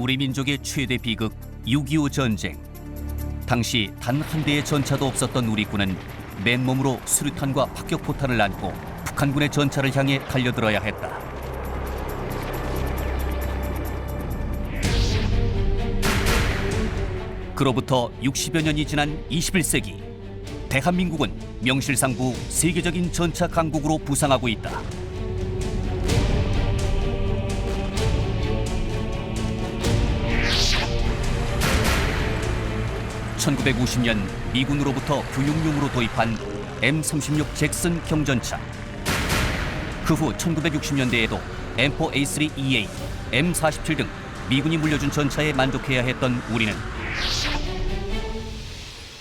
우리 민족의 최대 비극 6.25 전쟁. 당시 단 한 대의 전차도 없었던 우리 군은 맨몸으로 수류탄과迫격포탄을 안고 북한군의 전차를 향해 달려들어야 했다. 그로부터 60여 년이 지난 21세기, 대한민국은 명실상부 세계적인 전차 강국으로 부상하고 있다. (1950년) 미군으로부터 교육용으로 도입한 M36 잭슨 경전차. 그 후 1960년대에도 M4A3EA, M47 등 미군이 물려준 전차에 만족해야 했던 우리는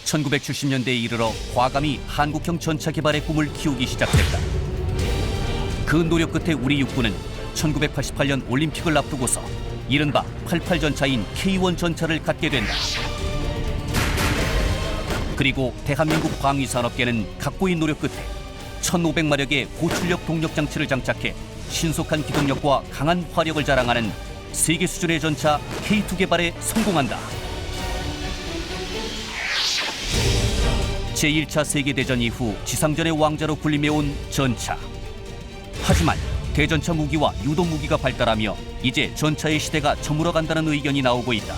1970년대에 이르러 과감히 한국형 전차 개발의 꿈을 키우기 시작했다. 그 노력 끝에 우리 육군은 1988년 올림픽을 앞두고서 이른바 88 전차인 K1 전차를 갖게 된다. 그리고 대한민국 방위산업계는 각고의 노력 끝에 1500마력의 고출력 동력 장치를 장착해 신속한 기동력과 강한 화력을 자랑하는 세계 수준의 전차 K2 개발에 성공한다. 제1차 세계대전 이후 지상전의 왕자로 군림해온 전차. 하지만 대전차 무기와 유도 무기가 발달하며 이제 전차의 시대가 저물어간다는 의견이 나오고 있다.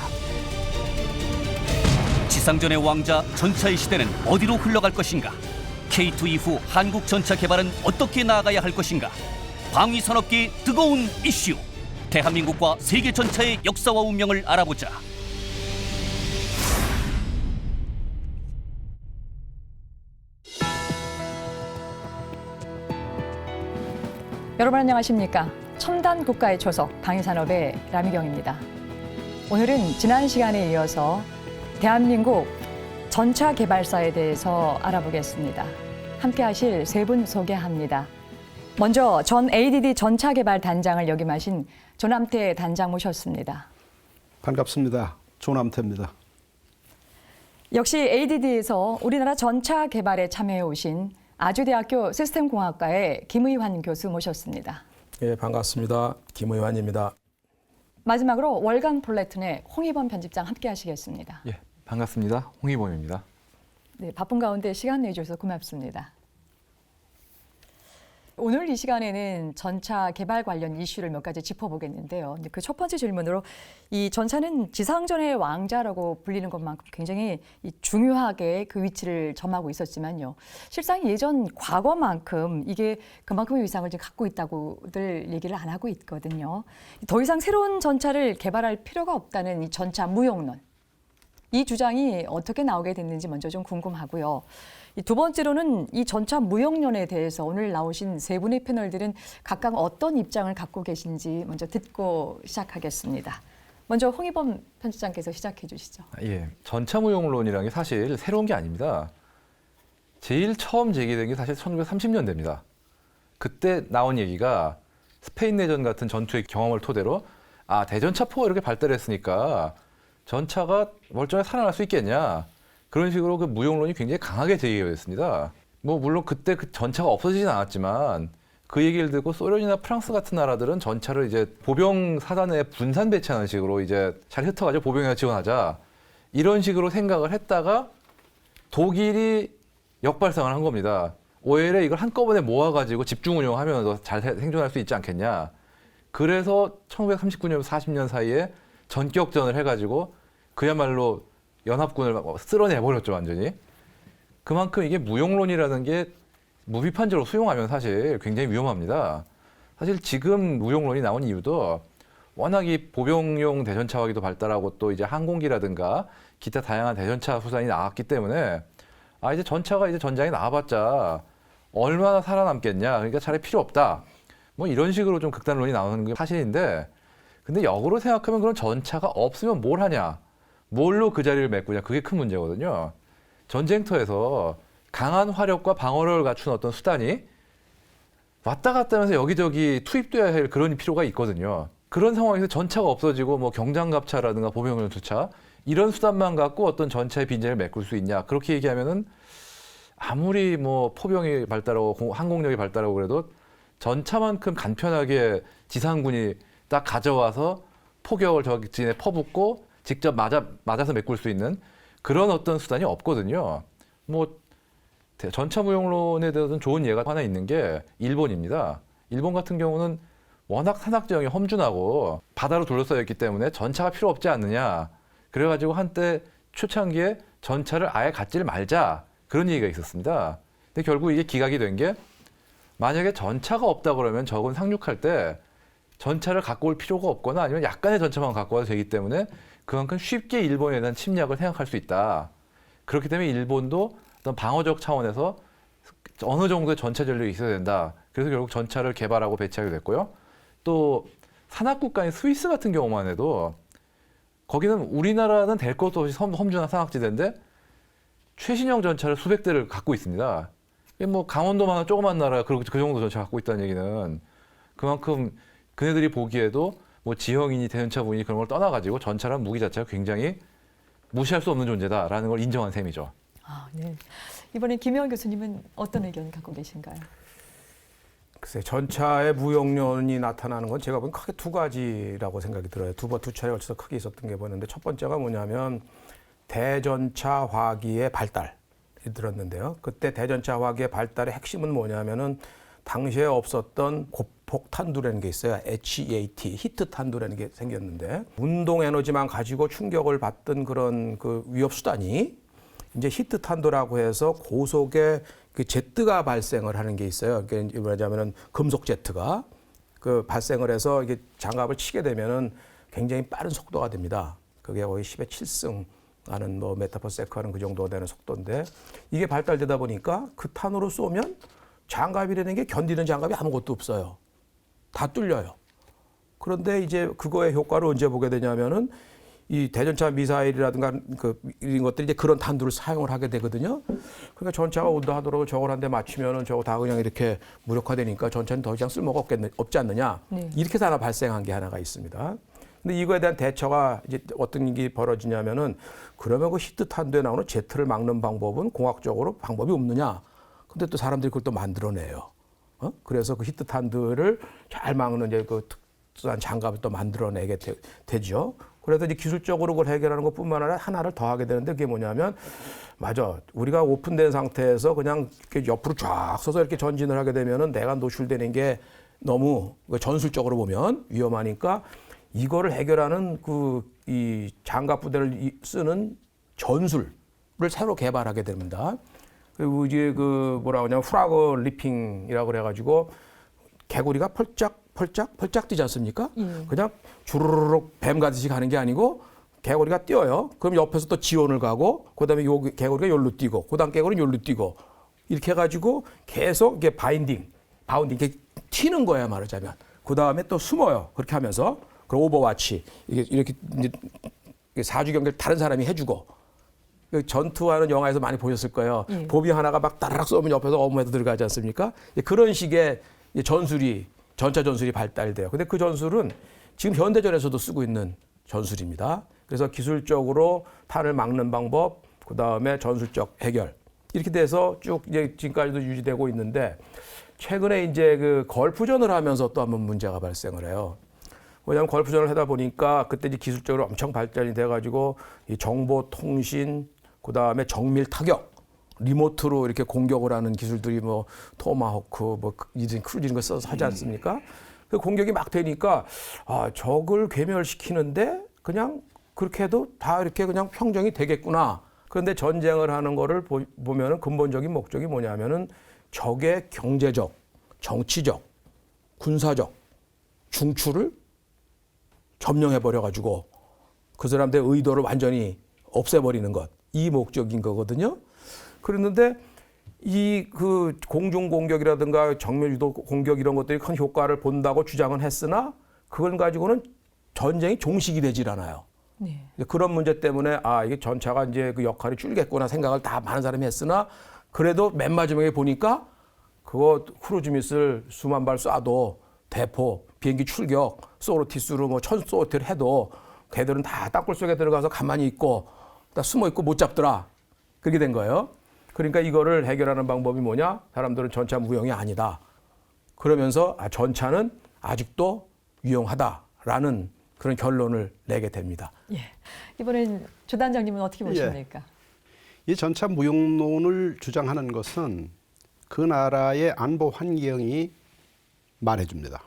지상전의 왕자 전차의 시대는 어디로 흘러갈 것인가? K2 이후 한국 전차 개발은 어떻게 나아가야 할 것인가? 방위산업계의 뜨거운 이슈. 대한민국과 세계 전차의 역사와 운명을 알아보자. 여러분 안녕하십니까? 첨단 국가의 초석 방위산업의 라미경입니다. 오늘은 지난 시간에 이어서 대한민국 전차 개발사에 대해서 알아보겠습니다. 함께 하실 세 분 소개합니다. 먼저 전 ADD 전차 개발 단장을 역임하신 조남태 단장 모셨습니다. 반갑습니다. 조남태입니다. 역시 ADD에서 우리나라 전차 개발에 참여해 오신 아주대학교 시스템공학과의 김의환 교수 모셨습니다. 예, 반갑습니다. 김의환입니다. 마지막으로 월간 폴레튼의 홍희범 편집장 함께 하시겠습니다. 예, 반갑습니다. 홍희범입니다. 네, 바쁜 가운데 시간 내주셔서 고맙습니다. 오늘 이 시간에는 전차 개발 관련 이슈를 몇 가지 짚어보겠는데요. 그 첫 번째 질문으로 이 전차는 지상전의 왕자라고 불리는 것만큼 굉장히 중요하게 그 위치를 점하고 있었지만요. 실상 예전 과거만큼 이게 그만큼의 위상을 지금 갖고 있다고들 얘기를 안 하고 있거든요. 더 이상 새로운 전차를 개발할 필요가 없다는 이 전차 무용론. 이 주장이 어떻게 나오게 됐는지 먼저 좀 궁금하고요. 두 번째로는 이 전차 무용론에 대해서 오늘 나오신 세 분의 패널들은 각각 어떤 입장을 갖고 계신지 먼저 듣고 시작하겠습니다. 먼저 홍희범 편집장께서 시작해 주시죠. 예, 전차 무용론이라는 게 사실 새로운 게 아닙니다. 제일 처음 제기된 게 사실 1930년대입니다. 그때 나온 얘기가 스페인 내전 같은 전투의 경험을 토대로 대전차포가 이렇게 발달했으니까 전차가 멀쩡하게 살아날 수 있겠냐. 그런 식으로 그 무용론이 굉장히 강하게 제기가 됐습니다. 물론 그때 그 전차가 없어지진 않았지만 그 얘기를 듣고 소련이나 프랑스 같은 나라들은 전차를 이제 보병 사단에 분산 배치하는 식으로 이제 잘 흩어가지고 보병에 지원하자. 이런 식으로 생각을 했다가 독일이 역발상을 한 겁니다. 오히려 이걸 한꺼번에 모아가지고 집중 운영하면서 잘 생존할 수 있지 않겠냐. 그래서 1939년, 40년 사이에 전격전을 해가지고 그야말로 연합군을 쓸어내버렸죠, 완전히. 그만큼 이게 무용론이라는 게 무비판적으로 수용하면 사실 굉장히 위험합니다. 사실 지금 무용론이 나온 이유도 워낙 이 보병용 대전차화기도 발달하고 또 이제 항공기라든가 기타 다양한 대전차 수단이 나왔기 때문에 이제 전차가 이제 전장에 나와봤자 얼마나 살아남겠냐. 그러니까 차라리 필요 없다. 이런 식으로 좀 극단론이 나오는 게 사실인데 근데 역으로 생각하면 그런 전차가 없으면 뭘 하냐. 뭘로 그 자리를 메꾸냐. 그게 큰 문제거든요. 전쟁터에서 강한 화력과 방어력을 갖춘 어떤 수단이 왔다 갔다 하면서 여기저기 투입돼야 할 그런 필요가 있거든요. 그런 상황에서 전차가 없어지고 경장갑차라든가 보병연투차 이런 수단만 갖고 어떤 전차의 빈자리를 메꿀 수 있냐. 그렇게 얘기하면은 아무리 포병이 발달하고 항공력이 발달하고 그래도 전차만큼 간편하게 지상군이 딱 가져와서 포격을 적진에 퍼붓고 직접 맞아서 메꿀 수 있는 그런 어떤 수단이 없거든요. 뭐 전차 무용론에 대해서는 좋은 예가 하나 있는 게 일본입니다. 일본 같은 경우는 워낙 산악 지형이 험준하고 바다로 둘러싸여 있기 때문에 전차가 필요 없지 않느냐. 그래가지고 한때 초창기에 전차를 아예 갖지를 말자 그런 얘기가 있었습니다. 근데 결국 이게 기각이 된 게 만약에 전차가 없다 그러면 적은 상륙할 때 전차를 갖고 올 필요가 없거나 아니면 약간의 전차만 갖고 와도 되기 때문에 그만큼 쉽게 일본에 대한 침략을 생각할 수 있다. 그렇기 때문에 일본도 어떤 방어적 차원에서 어느 정도의 전차 전력이 있어야 된다. 그래서 결국 전차를 개발하고 배치하게 됐고요. 또 산악국가인 스위스 같은 경우만 해도 거기는 우리나라는 될 것도 없이 험준한 산악지대인데 최신형 전차를 수백 대를 갖고 있습니다. 뭐 강원도만한 조그만 나라가 그 정도 전차 갖고 있다는 얘기는 그만큼 그네들이 보기에도 뭐 지형이니 대전차군이 그런 걸 떠나가지고 전차란 무기 자체가 굉장히 무시할 수 없는 존재다라는 걸 인정한 셈이죠. 아, 네. 이번에 김혜원 교수님은 어떤 의견 갖고 계신가요? 글쎄, 전차의 무용론이 나타나는 건 제가 보기엔 크게 두 가지라고 생각이 들어요. 두 차례 걸쳐서 크게 있었던 게 보였는데 첫 번째가 뭐냐면 대전차 화기의 발달이 들었는데요. 그때 대전차 화기의 발달의 핵심은 뭐냐면은 당시에 없었던 고폭 탄두라는 게 있어요. HEAT, 히트 탄두라는 게 생겼는데 운동 에너지만 가지고 충격을 받던 그런 그 위협 수단이 이제 히트 탄두라고 해서 고속의 그 제트가 발생을 하는 게 있어요. 그게 뭐냐면은 금속 제트가 그 발생을 해서 이게 장갑을 치게 되면은 굉장히 빠른 속도가 됩니다. 그게 거의 10의 7승 하는 뭐 메타퍼세크 하는 그 정도 되는 속도인데 이게 발달되다 보니까 그 탄으로 쏘면 장갑이라는 게 견디는 장갑이 아무것도 없어요. 다 뚫려요. 그런데 이제 그거의 효과를 언제 보게 되냐면은 이 대전차 미사일이라든가 이런 것들이 이제 그런 탄두를 사용을 하게 되거든요. 그러니까 전차가 온다 하더라도 저걸 한 대 맞추면은 저거 다 그냥 이렇게 무력화되니까 전차는 더 이상 쓸모가 없지 않느냐. 네. 이렇게 해서 하나 발생한 게 하나가 있습니다. 근데 이거에 대한 대처가 이제 어떤 일이 벌어지냐면은 그러면 그 히트 탄두에 나오는 제트를 막는 방법은 공학적으로 방법이 없느냐. 근데 또 사람들이 그걸 또 만들어내요. 그래서 그 히트 탄두를 잘 막는 이제 그 특수한 장갑을 또 만들어내게 되죠. 그래서 이제 기술적으로 그걸 해결하는 것뿐만 아니라 하나를 더 하게 되는데 그게 뭐냐면 맞아. 우리가 오픈된 상태에서 그냥 이렇게 옆으로 쫙 서서 이렇게 전진을 하게 되면은 내가 노출되는 게 너무 전술적으로 보면 위험하니까 이거를 해결하는 이 장갑 부대를 쓰는 전술을 새로 개발하게 됩니다. 그리고 이제 그 뭐라 그러냐면 프라그 리핑이라고 그래가지고 개구리가 펄짝 뛰지 않습니까? 그냥 주르륵 뱀 가듯이 가는 게 아니고 개구리가 뛰어요. 그럼 옆에서 또 지원을 가고 그다음에 요 개구리가 여기로 뛰고 그다음 개구리는 여기로 뛰고 이렇게 해가지고 계속 이게 바운딩 이렇게 튀는 거야 말하자면. 그다음에 또 숨어요. 그렇게 하면서 그 오버워치 이렇게 이제 사주 경계를 다른 사람이 해주고 전투하는 영화에서 많이 보셨을 거예요. 보비 하나가 막 따라락 쏘면 옆에서 어머니도 들어가지 않습니까? 그런 식의 전차 전술이 발달돼요. 근데 그 전술은 지금 현대전에서도 쓰고 있는 전술입니다. 그래서 기술적으로 탄을 막는 방법, 그 다음에 전술적 해결 이렇게 돼서 쭉 이제 지금까지도 유지되고 있는데 최근에 이제 그 걸프전을 하면서 또 한번 문제가 발생을 해요. 왜냐하면 걸프전을 하다 보니까 그때 이제 기술적으로 엄청 발전이 돼가지고 이 정보 통신, 그 다음에 정밀 타격, 리모트로 이렇게 공격을 하는 기술들이 뭐 토마호크, 뭐 이런 크루즈 이런 거 써서 하지 않습니까? 그 공격이 막 되니까 적을 괴멸시키는데 그냥 그렇게 해도 다 이렇게 그냥 평정이 되겠구나. 그런데 전쟁을 하는 거를 보면은 근본적인 목적이 뭐냐면은 적의 경제적, 정치적, 군사적 중추를 점령해버려가지고 그 사람들의 의도를 완전히 없애버리는 것. 이 목적인 거거든요. 그랬는데 이 그 공중 공격이라든가 정밀 유도 공격 이런 것들이 큰 효과를 본다고 주장은 했으나 그걸 가지고는 전쟁이 종식이 되질 않아요. 네. 그런 문제 때문에 이게 전차가 이제 그 역할이 줄겠구나 생각을 다 많은 사람이 했으나 그래도 맨 마지막에 보니까 그거 크루즈 미사일 수만 발 쏴도 대포, 비행기 출격, 소로티스로 뭐 1000소로티를 해도 걔들은 다 땅굴 속에 들어가서 가만히 있고 다 숨어 있고 못 잡더라. 그렇게 된 거예요. 그러니까 이거를 해결하는 방법이 뭐냐? 사람들은 전차 무용이 아니다. 그러면서 전차는 아직도 유용하다라는 그런 결론을 내게 됩니다. 예. 이번엔 조 단장님은 어떻게 보십니까? 이 전차 무용론을 주장하는 것은 그 나라의 안보 환경이 말해줍니다.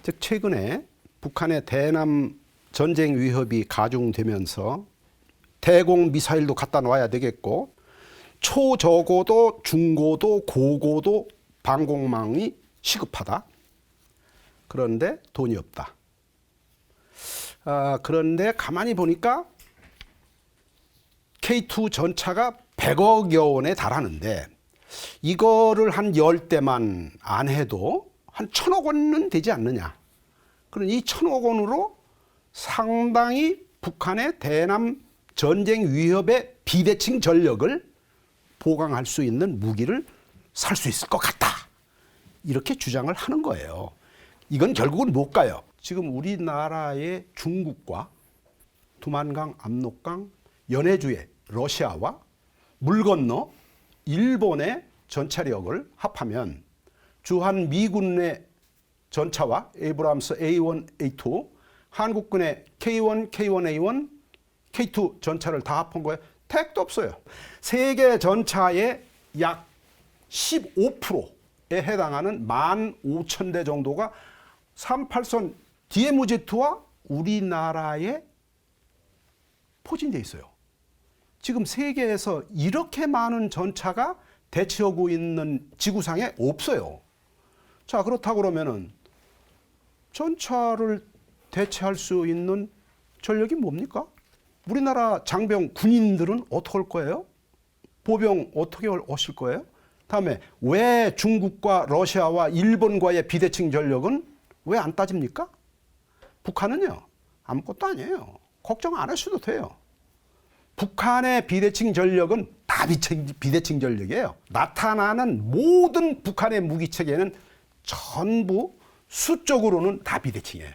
즉 최근에 북한의 대남 전쟁 위협이 가중되면서 대공 미사일도 갖다 놔야 되겠고 초저고도 중고도 고고도 방공망이 시급하다. 그런데 돈이 없다. 그런데 가만히 보니까 K2 전차가 100억여 원에 달하는데 이거를 한 10대만 안 해도 한 1,000억 원은 되지 않느냐. 그럼 이 1,000억 원으로 상당히 북한의 대남 전쟁 위협의 비대칭 전력을 보강할 수 있는 무기를 살 수 있을 것 같다. 이렇게 주장을 하는 거예요. 이건 결국은 못 가요. 지금 우리나라의 중국과 두만강, 압록강, 연해주의 러시아와 물 건너 일본의 전차력을 합하면 주한 미군의 전차와 에이브람스 A1, A2, 한국군의 K1, K1A1, K2 전차를 다 합한 거예요. 택도 없어요. 세계 전차의 약 15%에 해당하는 15,000대 정도가 38선 DMZ와 우리나라에 포진돼 있어요. 지금 세계에서 이렇게 많은 전차가 대치하고 있는 지구상에 없어요. 자, 그렇다고 그러면은 전차를 대체할 수 있는 전력이 뭡니까? 우리나라 장병 군인들은 어떻게 할 거예요? 보병 어떻게 하실 거예요? 다음에 왜 중국과 러시아와 일본과의 비대칭 전력은 왜 안 따집니까? 북한은요, 아무것도 아니에요. 걱정 안 하셔도 돼요. 북한의 비대칭 전력은 다 비대칭 전력이에요. 나타나는 모든 북한의 무기체계는 전부 수적으로는 다 비대칭이에요.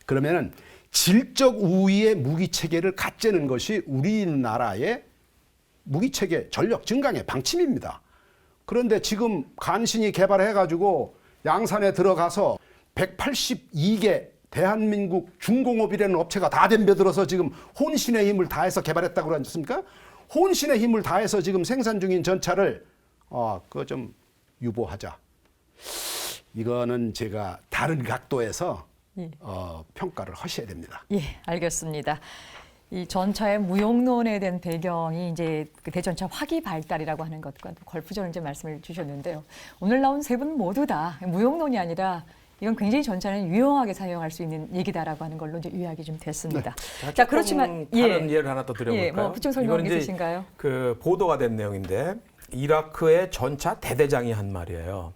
그러면은 질적 우위의 무기체계를 갖추는 것이 우리나라의 무기체계 전력 증강의 방침입니다. 그런데 지금 간신히 개발해가지고 양산에 들어가서 182개 대한민국 중공업이라는 업체가 다 덤벼들어서 지금 혼신의 힘을 다해서 개발했다고 그러지 않습니까? 혼신의 힘을 다해서 지금 생산 중인 전차를 그거 좀 유보하자. 이거는 제가 다른 각도에서 평가를 하셔야 됩니다. 예, 알겠습니다. 이 전차의 무용론에 대한 배경이 이제 그 대전차 화기 발달이라고 하는 것과 걸프전을 이제 말씀을 주셨는데요. 오늘 나온 세 분 모두 다 무용론이 아니라 이건 굉장히 전차는 유용하게 사용할 수 있는 얘기다라고 하는 걸로 이제 요약이 좀 됐습니다. 네. 자, 그렇지만 다른 예를 하나 더 드려볼까요? 예, 뭐 부총 설명 있으신가요? 그 보도가 된 내용인데 이라크의 전차 대대장이 한 말이에요.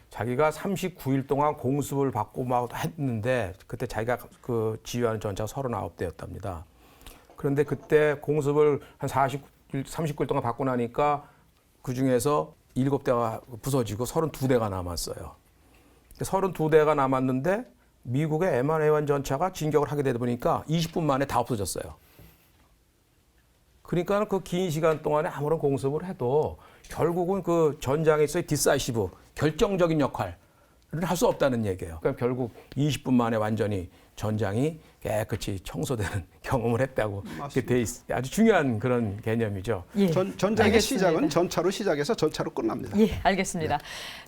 자기가 39일 동안 공습을 받고 막 했는데 그때 자기가 그 지휘하는 전차가 39대였답니다. 그런데 그때 공습을 한 39일 동안 받고 나니까 그 중에서 7대가 부서지고 32대가 남았어요. 32대가 남았는데 미국의 M1A1 전차가 진격을 하게 되다 보니까 20분 만에 다 없어졌어요. 그러니까 그 긴 시간 동안에 아무런 공습을 해도 결국은 그 전장에서의 디사이시브, 결정적인 역할을 할 수 없다는 얘기예요. 그러니까 결국 20분 만에 완전히 전장이 깨끗이 청소되는 경험을 했다고 돼 아주 중요한 그런 개념이죠. 예, 전장의 알겠습니다. 시작은 전차로 시작해서 전차로 끝납니다. 예, 알겠습니다.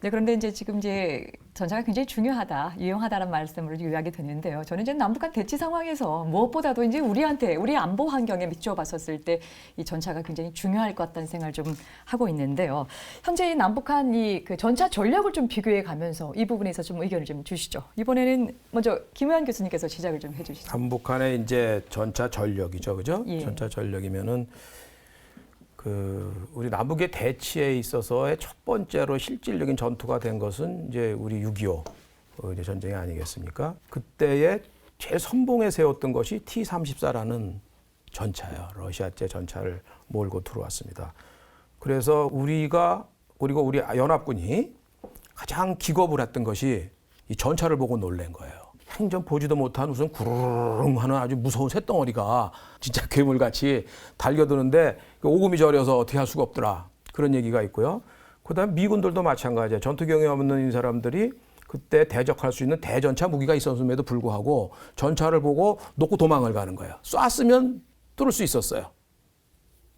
네, 그런데 이제 지금 이제 전차가 굉장히 중요하다, 유용하다는 말씀으로 요약이 되는데요. 저는 이제 남북한 대치 상황에서 무엇보다도 이제 우리 안보 환경에 비춰봤었을 때 이 전차가 굉장히 중요할 것 같다는 생각을 좀 하고 있는데요. 현재 이 남북한 이 그 전차 전력을 좀 비교해 가면서 이 부분에서 좀 의견을 좀 주시죠. 이번에는 먼저 김우한 교수님께서 시작을 좀 해주시죠. 남북한의 이제 전차 전력이죠, 그죠? 예. 전차 전력이면은 그 우리 남북의 대치에 있어서의 첫 번째로 실질적인 전투가 된 것은 이제 우리 6.25 이제 전쟁이 아니겠습니까? 그때에 제일 선봉에 세웠던 것이 T-34라는 전차예요. 러시아제 전차를 몰고 들어왔습니다. 그래서 우리가 그리고 우리 연합군이 가장 기겁을 했던 것이 이 전차를 보고 놀란 거예요. 행전 보지도 못한 무슨 구르릉 하는 아주 무서운 쇳덩어리가 진짜 괴물같이 달겨드는데 오금이 저려서 어떻게 할 수가 없더라. 그런 얘기가 있고요. 그다음에 미군들도 마찬가지예요. 전투 경험 없는 사람들이 그때 대적할 수 있는 대전차 무기가 있었음에도 불구하고 전차를 보고 놓고 도망을 가는 거예요. 쐈으면 뚫을 수 있었어요.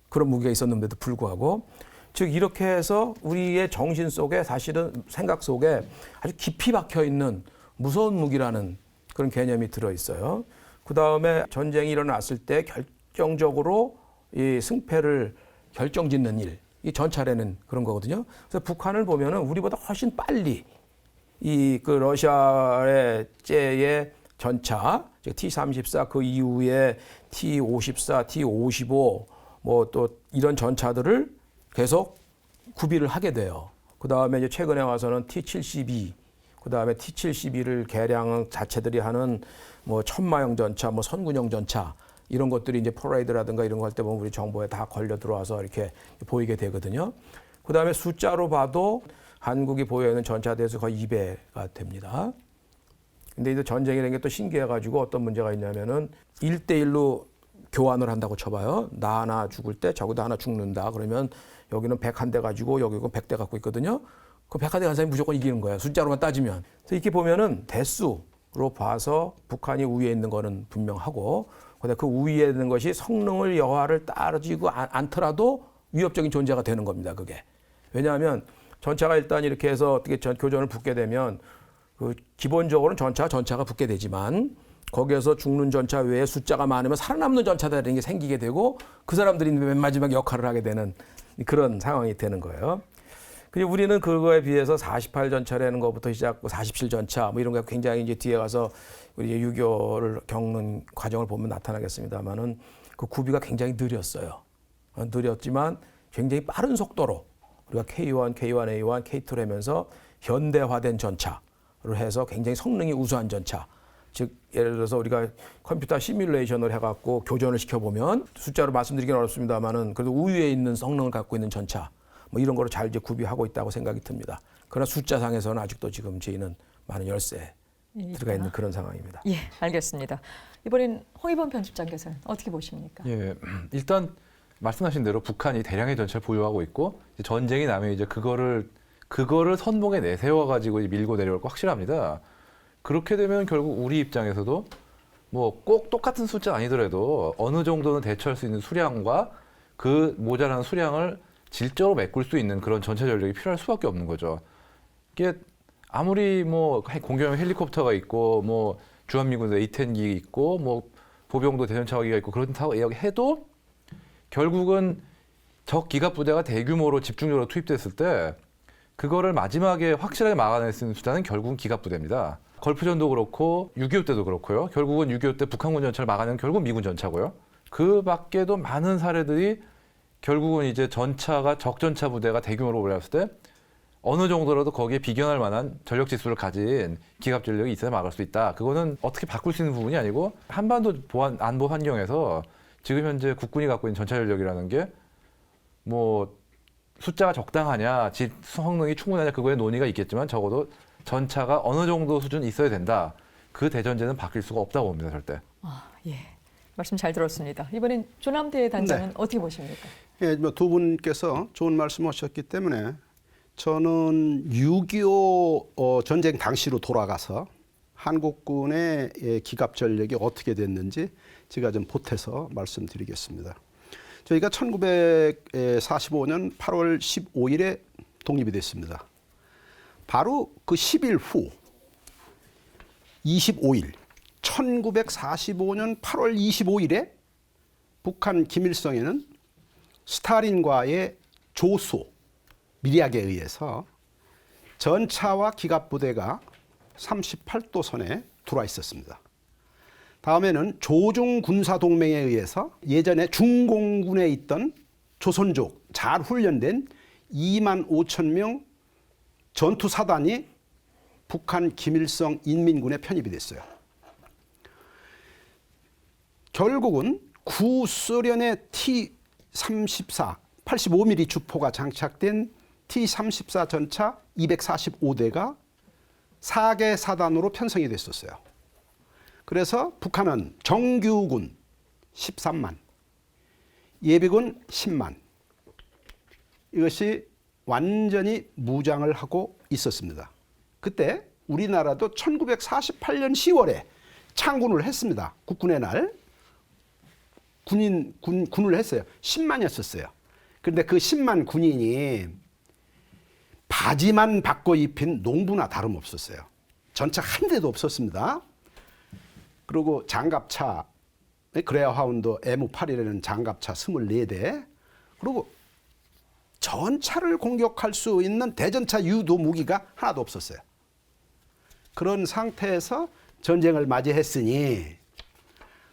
그런 무기가 있었는데도 불구하고 즉 이렇게 해서 우리의 정신 속에 사실은 생각 속에 아주 깊이 박혀 있는 무서운 무기라는 그런 개념이 들어 있어요. 그 다음에 전쟁이 일어났을 때 결정적으로 이 승패를 결정짓는 일, 이 전차라는 그런 거거든요. 그래서 북한을 보면은 우리보다 훨씬 빨리 이 그 러시아의 제의 전차, T-34 그 이후에 T-54, T-55 뭐 또 이런 전차들을 계속 구비를 하게 돼요. 그 다음에 이제 최근에 와서는 T-72, 그 다음에 T-72를 개량 자체들이 하는 뭐 천마형 전차, 뭐 선군용 전차 이런 것들이 이제 퍼레이드라든가 이런 거 할 때 보면 우리 정보에 다 걸려 들어와서 이렇게 보이게 되거든요. 그 다음에 숫자로 봐도 한국이 보여 있는 전차 대수 거의 2배가 됩니다. 근데 이제 전쟁이라는 게 또 신기해가지고 어떤 문제가 있냐면은 1대1로 교환을 한다고 쳐봐요. 나 하나 죽을 때 저기도 하나 죽는다. 그러면 여기는 101대 가지고 여기는 100대 갖고 있거든요. 그 101대 간 사람이 무조건 이기는 거야. 숫자로만 따지면. 그래서 이렇게 보면은 대수로 봐서 북한이 우위에 있는 거는 분명하고 근데 그 우위에 있는 것이 성능을 여하를 따지고 않더라도 위협적인 존재가 되는 겁니다. 그게. 왜냐하면 전차가 일단 이렇게 해서 어떻게 교전을 붙게 되면 그 기본적으로는 전차가 붙게 되지만 거기에서 죽는 전차 외에 숫자가 많으면 살아남는 전차들이 생기게 되고 그 사람들이 맨 마지막 역할을 하게 되는 그런 상황이 되는 거예요. 그리고 우리는 그거에 비해서 48전차라는 것부터 시작, 47전차 뭐 이런 거 굉장히 이제 뒤에 가서 우리 6.25를 겪는 과정을 보면 나타나겠습니다만은 그 구비가 굉장히 느렸어요. 느렸지만 굉장히 빠른 속도로 우리가 K1, K1A1, K2를 하면서 현대화된 전차를 해서 굉장히 성능이 우수한 전차. 즉 예를 들어서 우리가 컴퓨터 시뮬레이션을 해갖고 교전을 시켜보면 숫자로 말씀드리기는 어렵습니다만은 그래도 우위에 있는 성능을 갖고 있는 전차 뭐 이런 거를 잘 이제 구비하고 있다고 생각이 듭니다. 그러나 숫자상에서는 아직도 지금 저희는 많은 열세 들어가 있는 그런 상황입니다. 예, 알겠습니다. 이번엔 홍익범 편집장께서는 어떻게 보십니까? 예, 일단 말씀하신 대로 북한이 대량의 전차를 보유하고 있고 전쟁이 나면 이제 그거를 선봉에 내세워 가지고 밀고 내려올 거 확실합니다. 그렇게 되면 결국 우리 입장에서도 뭐 꼭 똑같은 숫자 아니더라도 어느 정도는 대처할 수 있는 수량과 그 모자란 수량을 질적으로 메꿀 수 있는 그런 전차 전력이 필요할 수밖에 없는 거죠. 이게 아무리 뭐 공격용 헬리콥터가 있고 뭐 주한미군의 A-10기 있고 뭐 보병도 대전차기가 있고 그렇다고 해도 결국은 적 기갑 부대가 대규모로 집중적으로 투입됐을 때 그거를 마지막에 확실하게 막아낼 수 있는 수단은 결국은 기갑 부대입니다. 걸프전도 그렇고 6.25 때도 그렇고요. 결국은 6.25 때 북한군 전차를 막아내는 결국은 미군 전차고요. 그 밖에도 많은 사례들이 결국은 이제 전차가 적전차 부대가 대규모로 올라왔을 때 어느 정도라도 거기에 비견할 만한 전력 지수를 가진 기갑 전력이 있어야 막을 수 있다. 그거는 어떻게 바꿀 수 있는 부분이 아니고 한반도 안보 환경에서 지금 현재 국군이 갖고 있는 전차 전력이라는 게 뭐 숫자가 적당하냐, 성능이 충분하냐 그거에 논의가 있겠지만 적어도 전차가 어느 정도 수준 있어야 된다. 그 대전제는 바뀔 수가 없다고 봅니다, 절대. 아, 예. 말씀 잘 들었습니다. 이번엔 조남대 단장은 어떻게 보십니까? 예, 뭐 두 분께서 좋은 말씀하셨기 때문에 저는 6.25 전쟁 당시로 돌아가서 한국군의 기갑 전력이 어떻게 됐는지 제가 좀 보태서 말씀드리겠습니다. 저희가 1945년 8월 15일에 독립이 됐습니다. 바로 그 10일 후 25일 1945년 8월 25일에 북한 김일성에는 스탈린과의 조소 밀약에 의해서 전차와 기갑부대가 38도선에 들어와 있었습니다. 다음에는 조중군사동맹에 의해서 예전에 중공군에 있던 조선족 잘 훈련된 2만 5천 명 전투사단이 북한 김일성 인민군에 편입이 됐어요. 결국은 구소련의 T-34 85mm 주포가 장착된 T-34 전차 245대가 4개 사단으로 편성이 됐었어요. 그래서 북한은 정규군 13만, 예비군 10만 이것이 완전히 무장을 하고 있었습니다. 그때 우리나라도 1948년 10월에 창군을 했습니다. 국군의 날. 군을 했어요. 10만이었었어요. 그런데 그 10만 군인이 바지만 바꿔 입힌 농부나 다름없었어요. 전차 한 대도 없었습니다. 그리고 장갑차, 그레어하운드 M8이라는 장갑차 24대, 그리고 전차를 공격할 수 있는 대전차 유도 무기가 하나도 없었어요. 그런 상태에서 전쟁을 맞이했으니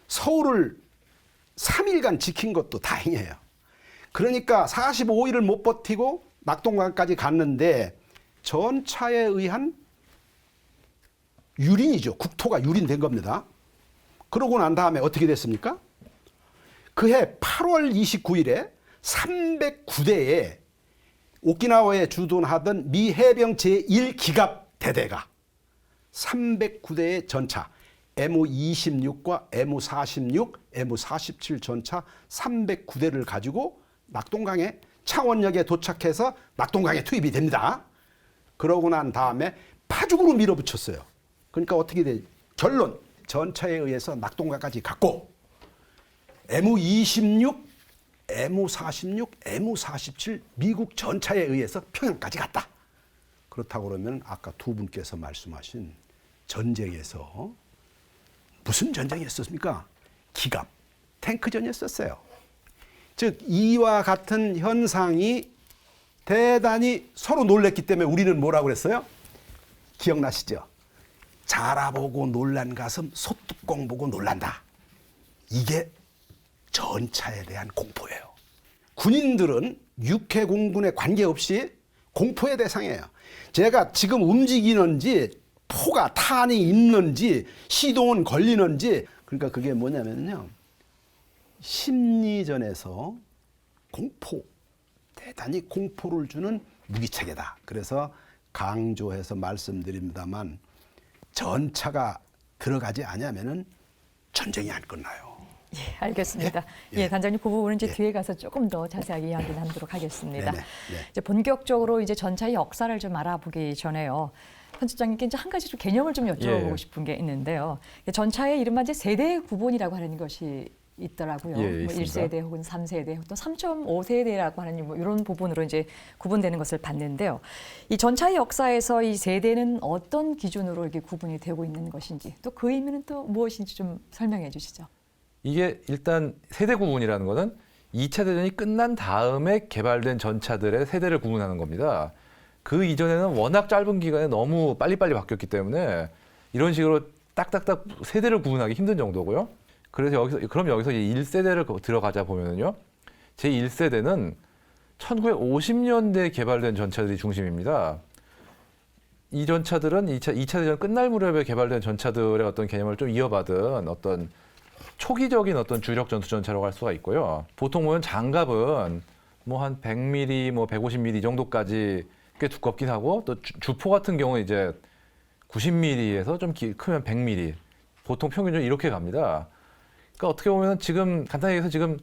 서울을 3일간 지킨 것도 다행이에요. 그러니까 45일을 못 버티고 낙동강까지 갔는데 전차에 의한 유린이죠. 국토가 유린된 겁니다. 그러고 난 다음에 어떻게 됐습니까? 그해 8월 29일에 309대에 오키나와에 주둔하던 미 해병 제1기갑 대대가 309대의 전차 M26과 M46, M47 전차 309대를 가지고 낙동강에 창원역에 도착해서 낙동강에 투입이 됩니다. 그러고 난 다음에 파죽으로 밀어붙였어요. 그러니까 어떻게 돼? 결론, 전차에 의해서 낙동강까지 갔고 M26, M46, M47 미국 전차에 의해서 평양까지 갔다. 그렇다고 그러면 아까 두 분께서 말씀하신 전쟁에서 무슨 전쟁이었습니까? 기갑, 탱크전이었어요. 즉 이와 같은 현상이 대단히 서로 놀랬기 때문에 우리는 뭐라고 그랬어요? 기억나시죠? 자라보고 놀란 가슴 소뚜껑 보고 놀란다. 이게 전차에 대한 공포예요. 군인들은 육해 공군에 관계없이 공포의 대상이에요. 제가 지금 움직이는지 포가 탄이 있는지 시동은 걸리는지, 그러니까 그게 뭐냐면요, 심리전에서 공포, 대단히 공포를 주는 무기체계다. 그래서 강조해서 말씀드립니다만 전차가 들어가지 않으면은 전쟁이 안 끝나요. 예, 알겠습니다. 예. 예, 단장님 그 부분은 이제 예. 뒤에 가서 조금 더 자세하게 이야기 나누도록 하겠습니다. 네네. 네. 이제 본격적으로 이제 전차의 역사를 좀 알아보기 전에요. 편집장님께 이제 한 가지 좀 개념을 좀 여쭤보고 예. 싶은 게 있는데요. 전차의 이른바 이제 세대 구분이라고 하는 것이 있더라고요. 예, 뭐 있습니다. 1세대 혹은 3세대 또 3.5세대라고 하는 뭐 이런 부분으로 이제 구분되는 것을 봤는데요. 이 전차의 역사에서 이 세대는 어떤 기준으로 이렇게 구분이 되고 있는 것인지, 또 그 의미는 또 무엇인지 좀 설명해 주시죠. 이게 일단 세대 구분이라는 거는 2차 대전이 끝난 다음에 개발된 전차들의 세대를 구분하는 겁니다. 그 이전에는 워낙 짧은 기간에 너무 빨리빨리 바뀌었기 때문에 이런 식으로 딱딱딱 세대를 구분하기 힘든 정도고요. 그래서 여기서 이제 1세대를 들어가자 보면은요. 제1세대는 1950년대에 개발된 전차들이 중심입니다. 이 전차들은 2차 대전 끝날 무렵에 개발된 전차들의 어떤 개념을 좀 이어받은 어떤 초기적인 어떤 주력 전투 전차라고 할 수가 있고요. 보통 보면 장갑은 뭐 한 100mm, 뭐 150mm 정도까지 꽤 두껍긴 하고, 또 주포 같은 경우는 이제 90mm에서 좀 크면 100mm. 보통 평균적으로 이렇게 갑니다. 그러니까 어떻게 보면 지금 간단히 얘기해서 지금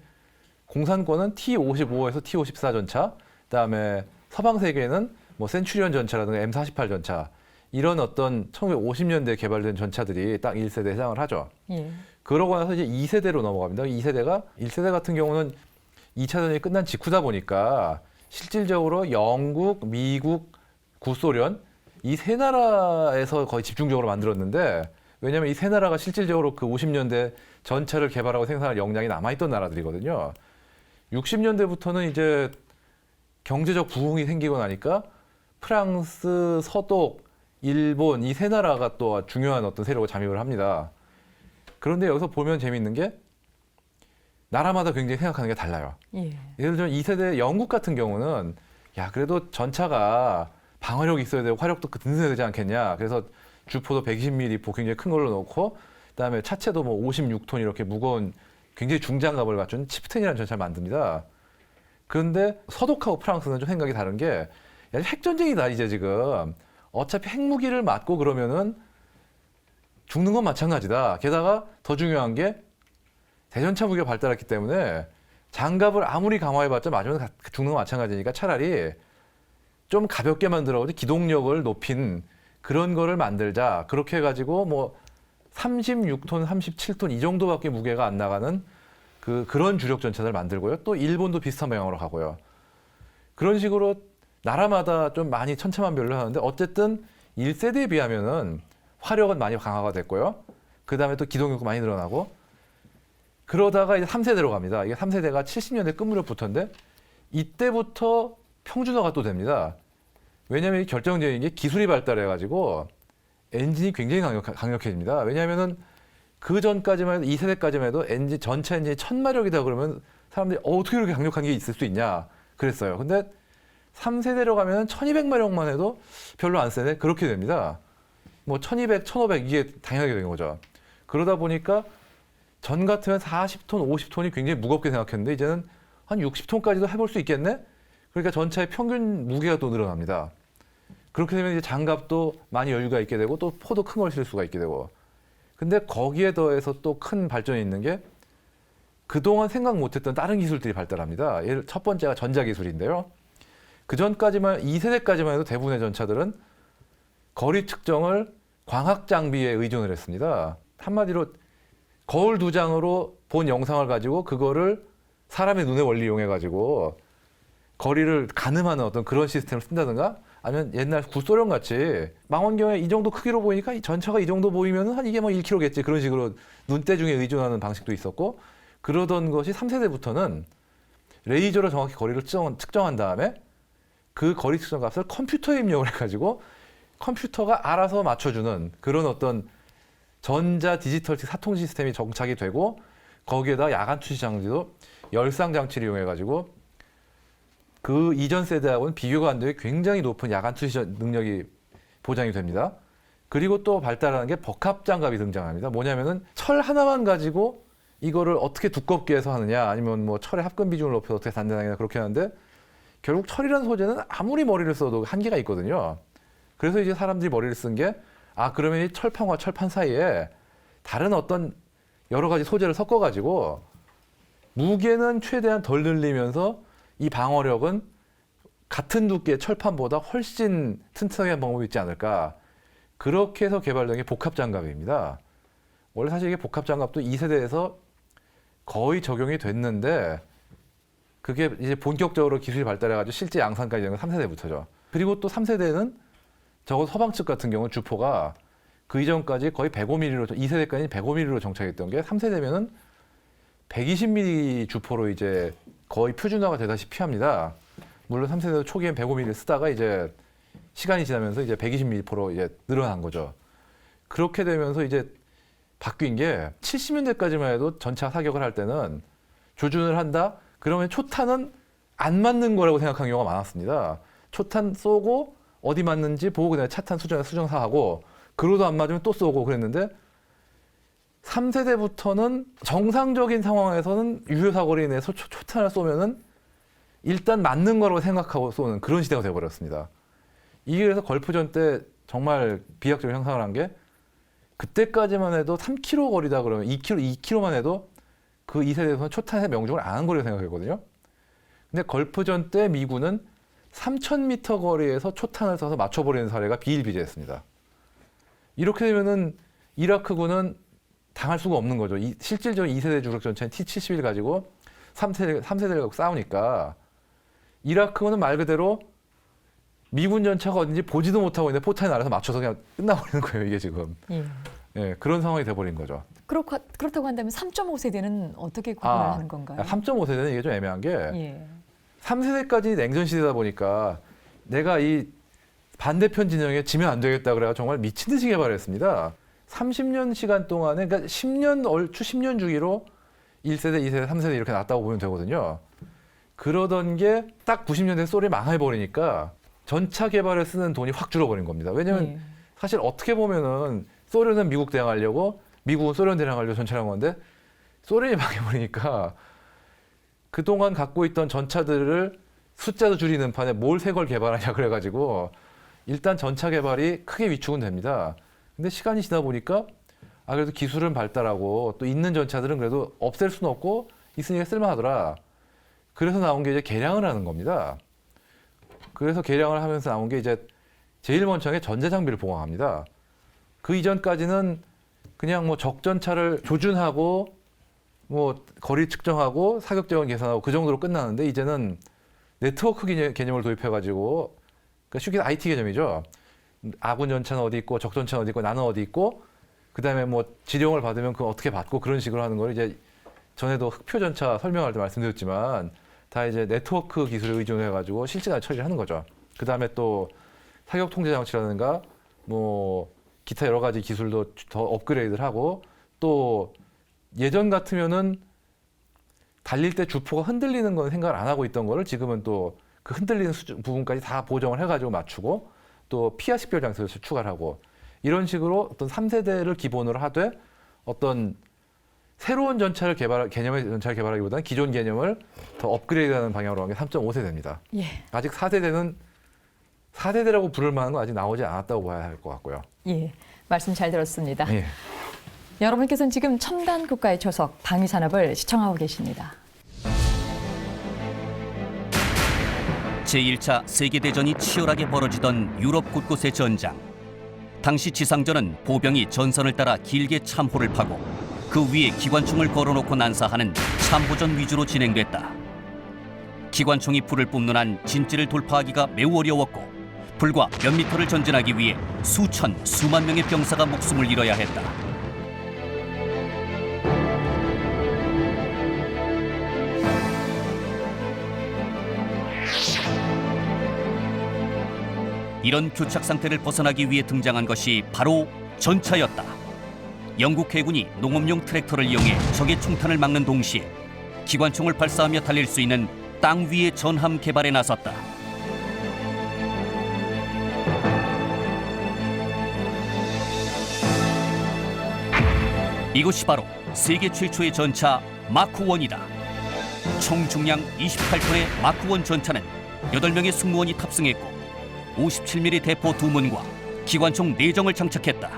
공산권은 T-55에서 T-54 전차, 그다음에 서방 세계는 뭐 센츄리언 전차라든가 M48 전차, 이런 어떤 1950년대에 개발된 전차들이 딱 1세대에 해당을 하죠. 예. 그러고 나서 이제 2세대로 넘어갑니다. 1세대 같은 경우는 2차 대전이 끝난 직후다 보니까 실질적으로 영국, 미국, 구소련 이 세 나라에서 거의 집중적으로 만들었는데, 왜냐하면 이 세 나라가 실질적으로 그 50년대 전차를 개발하고 생산할 역량이 남아있던 나라들이거든요. 60년대부터는 이제 경제적 부흥이 생기고 나니까 프랑스, 서독, 일본 이 세 나라가 또 중요한 어떤 세력을 잠입을 합니다. 그런데 여기서 보면 재미있는 게 나라마다 굉장히 생각하는 게 달라요. 예. 예를 들면 2세대 영국 같은 경우는 야 그래도 전차가 방어력이 있어야 되고 화력도 든든해야 되지 않겠냐. 그래서 주포도 120mm 보 굉장히 큰 걸로 넣고, 그다음에 차체도 뭐 56톤 이렇게 무거운 굉장히 중장갑을 갖춘 치프텐이라는 전차를 만듭니다. 그런데 서독하고 프랑스는 좀 생각이 다른 게, 야, 핵전쟁이다 이제 지금. 어차피 핵무기를 맞고 그러면은 죽는 건 마찬가지다. 게다가 더 중요한 게 대전차 무기가 발달했기 때문에 장갑을 아무리 강화해봤자 맞으면 죽는 건 마찬가지니까 차라리 좀 가볍게 만들어서 기동력을 높인 그런 거를 만들자. 그렇게 해가지고 뭐 36톤, 37톤 이 정도밖에 무게가 안 나가는 그런 주력 전차를 만들고요. 또 일본도 비슷한 방향으로 가고요. 그런 식으로 나라마다 좀 많이 천차만별로 하는데 어쨌든 1세대에 비하면은 화력은 많이 강화가 됐고요. 그 다음에 또 기동력도 많이 늘어나고 그러다가 이제 3세대로 갑니다. 이게 3세대가 70년대 끝무렵부터인데 이때부터 평준화가 또 됩니다. 왜냐하면 결정적인 게 기술이 발달해가지고 엔진이 굉장히 강력해집니다. 왜냐하면은 그 전까지만 해도 2세대까지만 해도 전차 엔진이 1000마력이다 그러면 사람들이 어떻게 이렇게 강력한 게 있을 수 있냐 그랬어요. 근데 3세대로 가면 1200마력만 해도 별로 안 세네 그렇게 됩니다. 뭐 1200, 1500 이게 당연하게 되는 거죠. 그러다 보니까 전 같으면 40톤, 50톤이 굉장히 무겁게 생각했는데 이제는 한 60톤까지도 해볼 수 있겠네? 그러니까 전차의 평균 무게가 또 늘어납니다. 그렇게 되면 이제 장갑도 많이 여유가 있게 되고 또 포도 큰 걸 실 수가 있게 되고. 근데 거기에 더해서 또 큰 발전이 있는 게 그동안 생각 못했던 다른 기술들이 발달합니다. 첫 번째가 전자기술인데요. 그 전까지만 2세대까지만 해도 대부분의 전차들은 거리 측정을 광학 장비에 의존을 했습니다. 한마디로 거울 두 장으로 본 영상을 가지고 그거를 사람의 눈의 원리 이용해 가지고 거리를 가늠하는 어떤 그런 시스템을 쓴다든가 아니면 옛날 구소련 같이 망원경에 이 정도 크기로 보이니까 이 전차가 이 정도 보이면은 한 이게 뭐 1km겠지 그런 식으로 눈대중에 의존하는 방식도 있었고 그러던 것이 3세대부터는 레이저로 정확히 거리를 측정한 다음에 그 거리 측정 값을 컴퓨터에 입력을 해가지고 컴퓨터가 알아서 맞춰주는 그런 어떤 전자 디지털식 사통 시스템이 정착이 되고 거기에다 야간 투시 장치도 열상 장치를 이용해가지고 그 이전 세대하고는 비교가 안 되게 굉장히 높은 야간 투시 능력이 보장이 됩니다. 그리고 또 발달하는 게 복합 장갑이 등장합니다. 뭐냐면은 철 하나만 가지고 이거를 어떻게 두껍게 해서 하느냐 아니면 뭐 철의 합금 비중을 높여서 어떻게 단단하게 그렇게 하는데 결국 철이라는 소재는 아무리 머리를 써도 한계가 있거든요. 그래서 이제 사람들이 머리를 쓴 게 그러면 이 철판과 철판 사이에 다른 어떤 여러 가지 소재를 섞어가지고 무게는 최대한 덜 늘리면서 이 방어력은 같은 두께의 철판보다 훨씬 튼튼하게 하는 방법이 있지 않을까. 그렇게 해서 개발된 게 복합장갑입니다. 원래 사실 이게 복합장갑도 2세대에서 거의 적용이 됐는데 그게 이제 본격적으로 기술이 발달해가지고 실제 양산까지 되는 건 3세대부터죠. 그리고 또 3세대는 적어도 서방 측 같은 경우는 주포가 그 이전까지 거의 105mm로 2세대까지 105mm로 정착했던 게 3세대면은 120mm 주포로 이제 거의 표준화가 되다시피 합니다. 물론 3세대 초기엔 105mm 쓰다가 이제 시간이 지나면서 이제 120mm로 이제 늘어난 거죠. 그렇게 되면서 이제 바뀐 게 70년대까지만 해도 전차 사격을 할 때는 조준을 한다? 그러면 초탄은 안 맞는 거라고 생각한 경우가 많았습니다. 초탄 쏘고 어디 맞는지 보고 그냥 차탄 수정사하고 그러도 안 맞으면 또 쏘고 그랬는데 3세대부터는 정상적인 상황에서는 유효사거리 내에서 초탄을 쏘면은 일단 맞는 거라고 생각하고 쏘는 그런 시대가 되어버렸습니다. 이게 그래서 걸프전 때 정말 비약적인 형상을 한 게 그때까지만 해도 3km 거리다 그러면 2km만 해도 그 2세대에서는 초탄의 명중을 안 한 거라고 생각했거든요. 근데 걸프전 때 미군은 3000m 거리에서 초탄을 쏴서 맞춰버리는 사례가 비일비재했습니다. 이렇게 되면은 이라크군은 당할 수가 없는 거죠. 실질적으로 2세대 주력 전차인 T-71 가지고 3세대를 갖고 싸우니까 이라크군은 말 그대로 미군 전차가 어딘지 보지도 못하고 있는데 포탄이 날아서 맞춰서 그냥 끝나버리는 거예요. 이게 지금. 예, 그런 상황이 돼버린 거죠. 그렇다고 한다면 3.5세대는 어떻게 구분을 하는 건가요? 3.5세대는 이게 좀 애매한 게 예. 3세대까지 냉전 시대다 보니까 내가 이 반대편 진영에 지면 안 되겠다 그래가 정말 미친 듯이 개발했습니다. 30년 시간 동안에 그러니까 10년 주기로 1세대, 2세대, 3세대 이렇게 났다고 보면 되거든요. 그러던 게 딱 90년대 소리 망해버리니까 전차 개발에 쓰는 돈이 확 줄어버린 겁니다. 왜냐하면 사실 어떻게 보면은 소련은 미국 대항하려고 미국은 소련 대항하려고 전차를 한 건데 소련이 망해버리니까 그동안 갖고 있던 전차들을 숫자도 줄이는 판에 뭘 새 걸 개발하냐 그래가지고 일단 전차 개발이 크게 위축은 됩니다. 근데 시간이 지나 보니까 그래도 기술은 발달하고 또 있는 전차들은 그래도 없앨 수는 없고 있으니까 쓸만하더라. 그래서 나온 게 이제 개량을 하는 겁니다. 그래서 개량을 하면서 나온 게 이제 제일 먼저 한 게 전자 장비를 보강합니다. 그 이전까지는 그냥 뭐 적전차를 조준하고 뭐 거리 측정하고 사격 지원 계산하고 그 정도로 끝나는데 이제는 네트워크 개념을 도입해가지고 그러니까 쉽게 IT 개념이죠. 아군 전차는 어디 있고 적 전차는 어디 있고 나는 어디 있고 그다음에 뭐 지령을 받으면 그거 어떻게 받고 그런 식으로 하는 걸 이제 전에도 흑표 전차 설명할 때 말씀드렸지만 다 이제 네트워크 기술에 의존해가지고 실시간 처리를 하는 거죠. 그다음에 또 사격 통제 장치라든가 뭐 기타 여러 가지 기술도 더 업그레이드를 하고 또 예전 같으면은 달릴 때 주포가 흔들리는 건 생각을 안 하고 있던 거를 지금은 또 그 흔들리는 부분까지 다 보정을 해가지고 맞추고 또 피하 식별 장치를 추가를 하고 이런 식으로 어떤 3세대를 기본으로 하되 어떤 새로운 개념의 전차를 개발하기보다는 기존 개념을 더 업그레이드하는 방향으로 간 게 3.5세대입니다. 예. 아직 4세대라고 부를 만한 건 아직 나오지 않았다고 봐야 할 것 같고요. 예. 말씀 잘 들었습니다. 예. 여러분께서는 지금 첨단 국가의 초석 방위산업을 시청하고 계십니다. 제1차 세계대전이 치열하게 벌어지던 유럽 곳곳의 전장. 당시 지상전은 보병이 전선을 따라 길게 참호를 파고 그 위에 기관총을 걸어놓고 난사하는 참호전 위주로 진행됐다. 기관총이 불을 뿜는 한 진지를 돌파하기가 매우 어려웠고 불과 몇 미터를 전진하기 위해 수만 명의 병사가 목숨을 잃어야 했다. 이런 교착 상태를 벗어나기 위해 등장한 것이 바로 전차였다. 영국 해군이 농업용 트랙터를 이용해 적의 총탄을 막는 동시에 기관총을 발사하며 달릴 수 있는 땅 위의 전함 개발에 나섰다. 이것이 바로 세계 최초의 전차 마크1이다. 총 중량 28톤의 마크1 전차는 8명의 승무원이 탑승했고 57mm 대포 2문과 기관총 4정을 장착했다.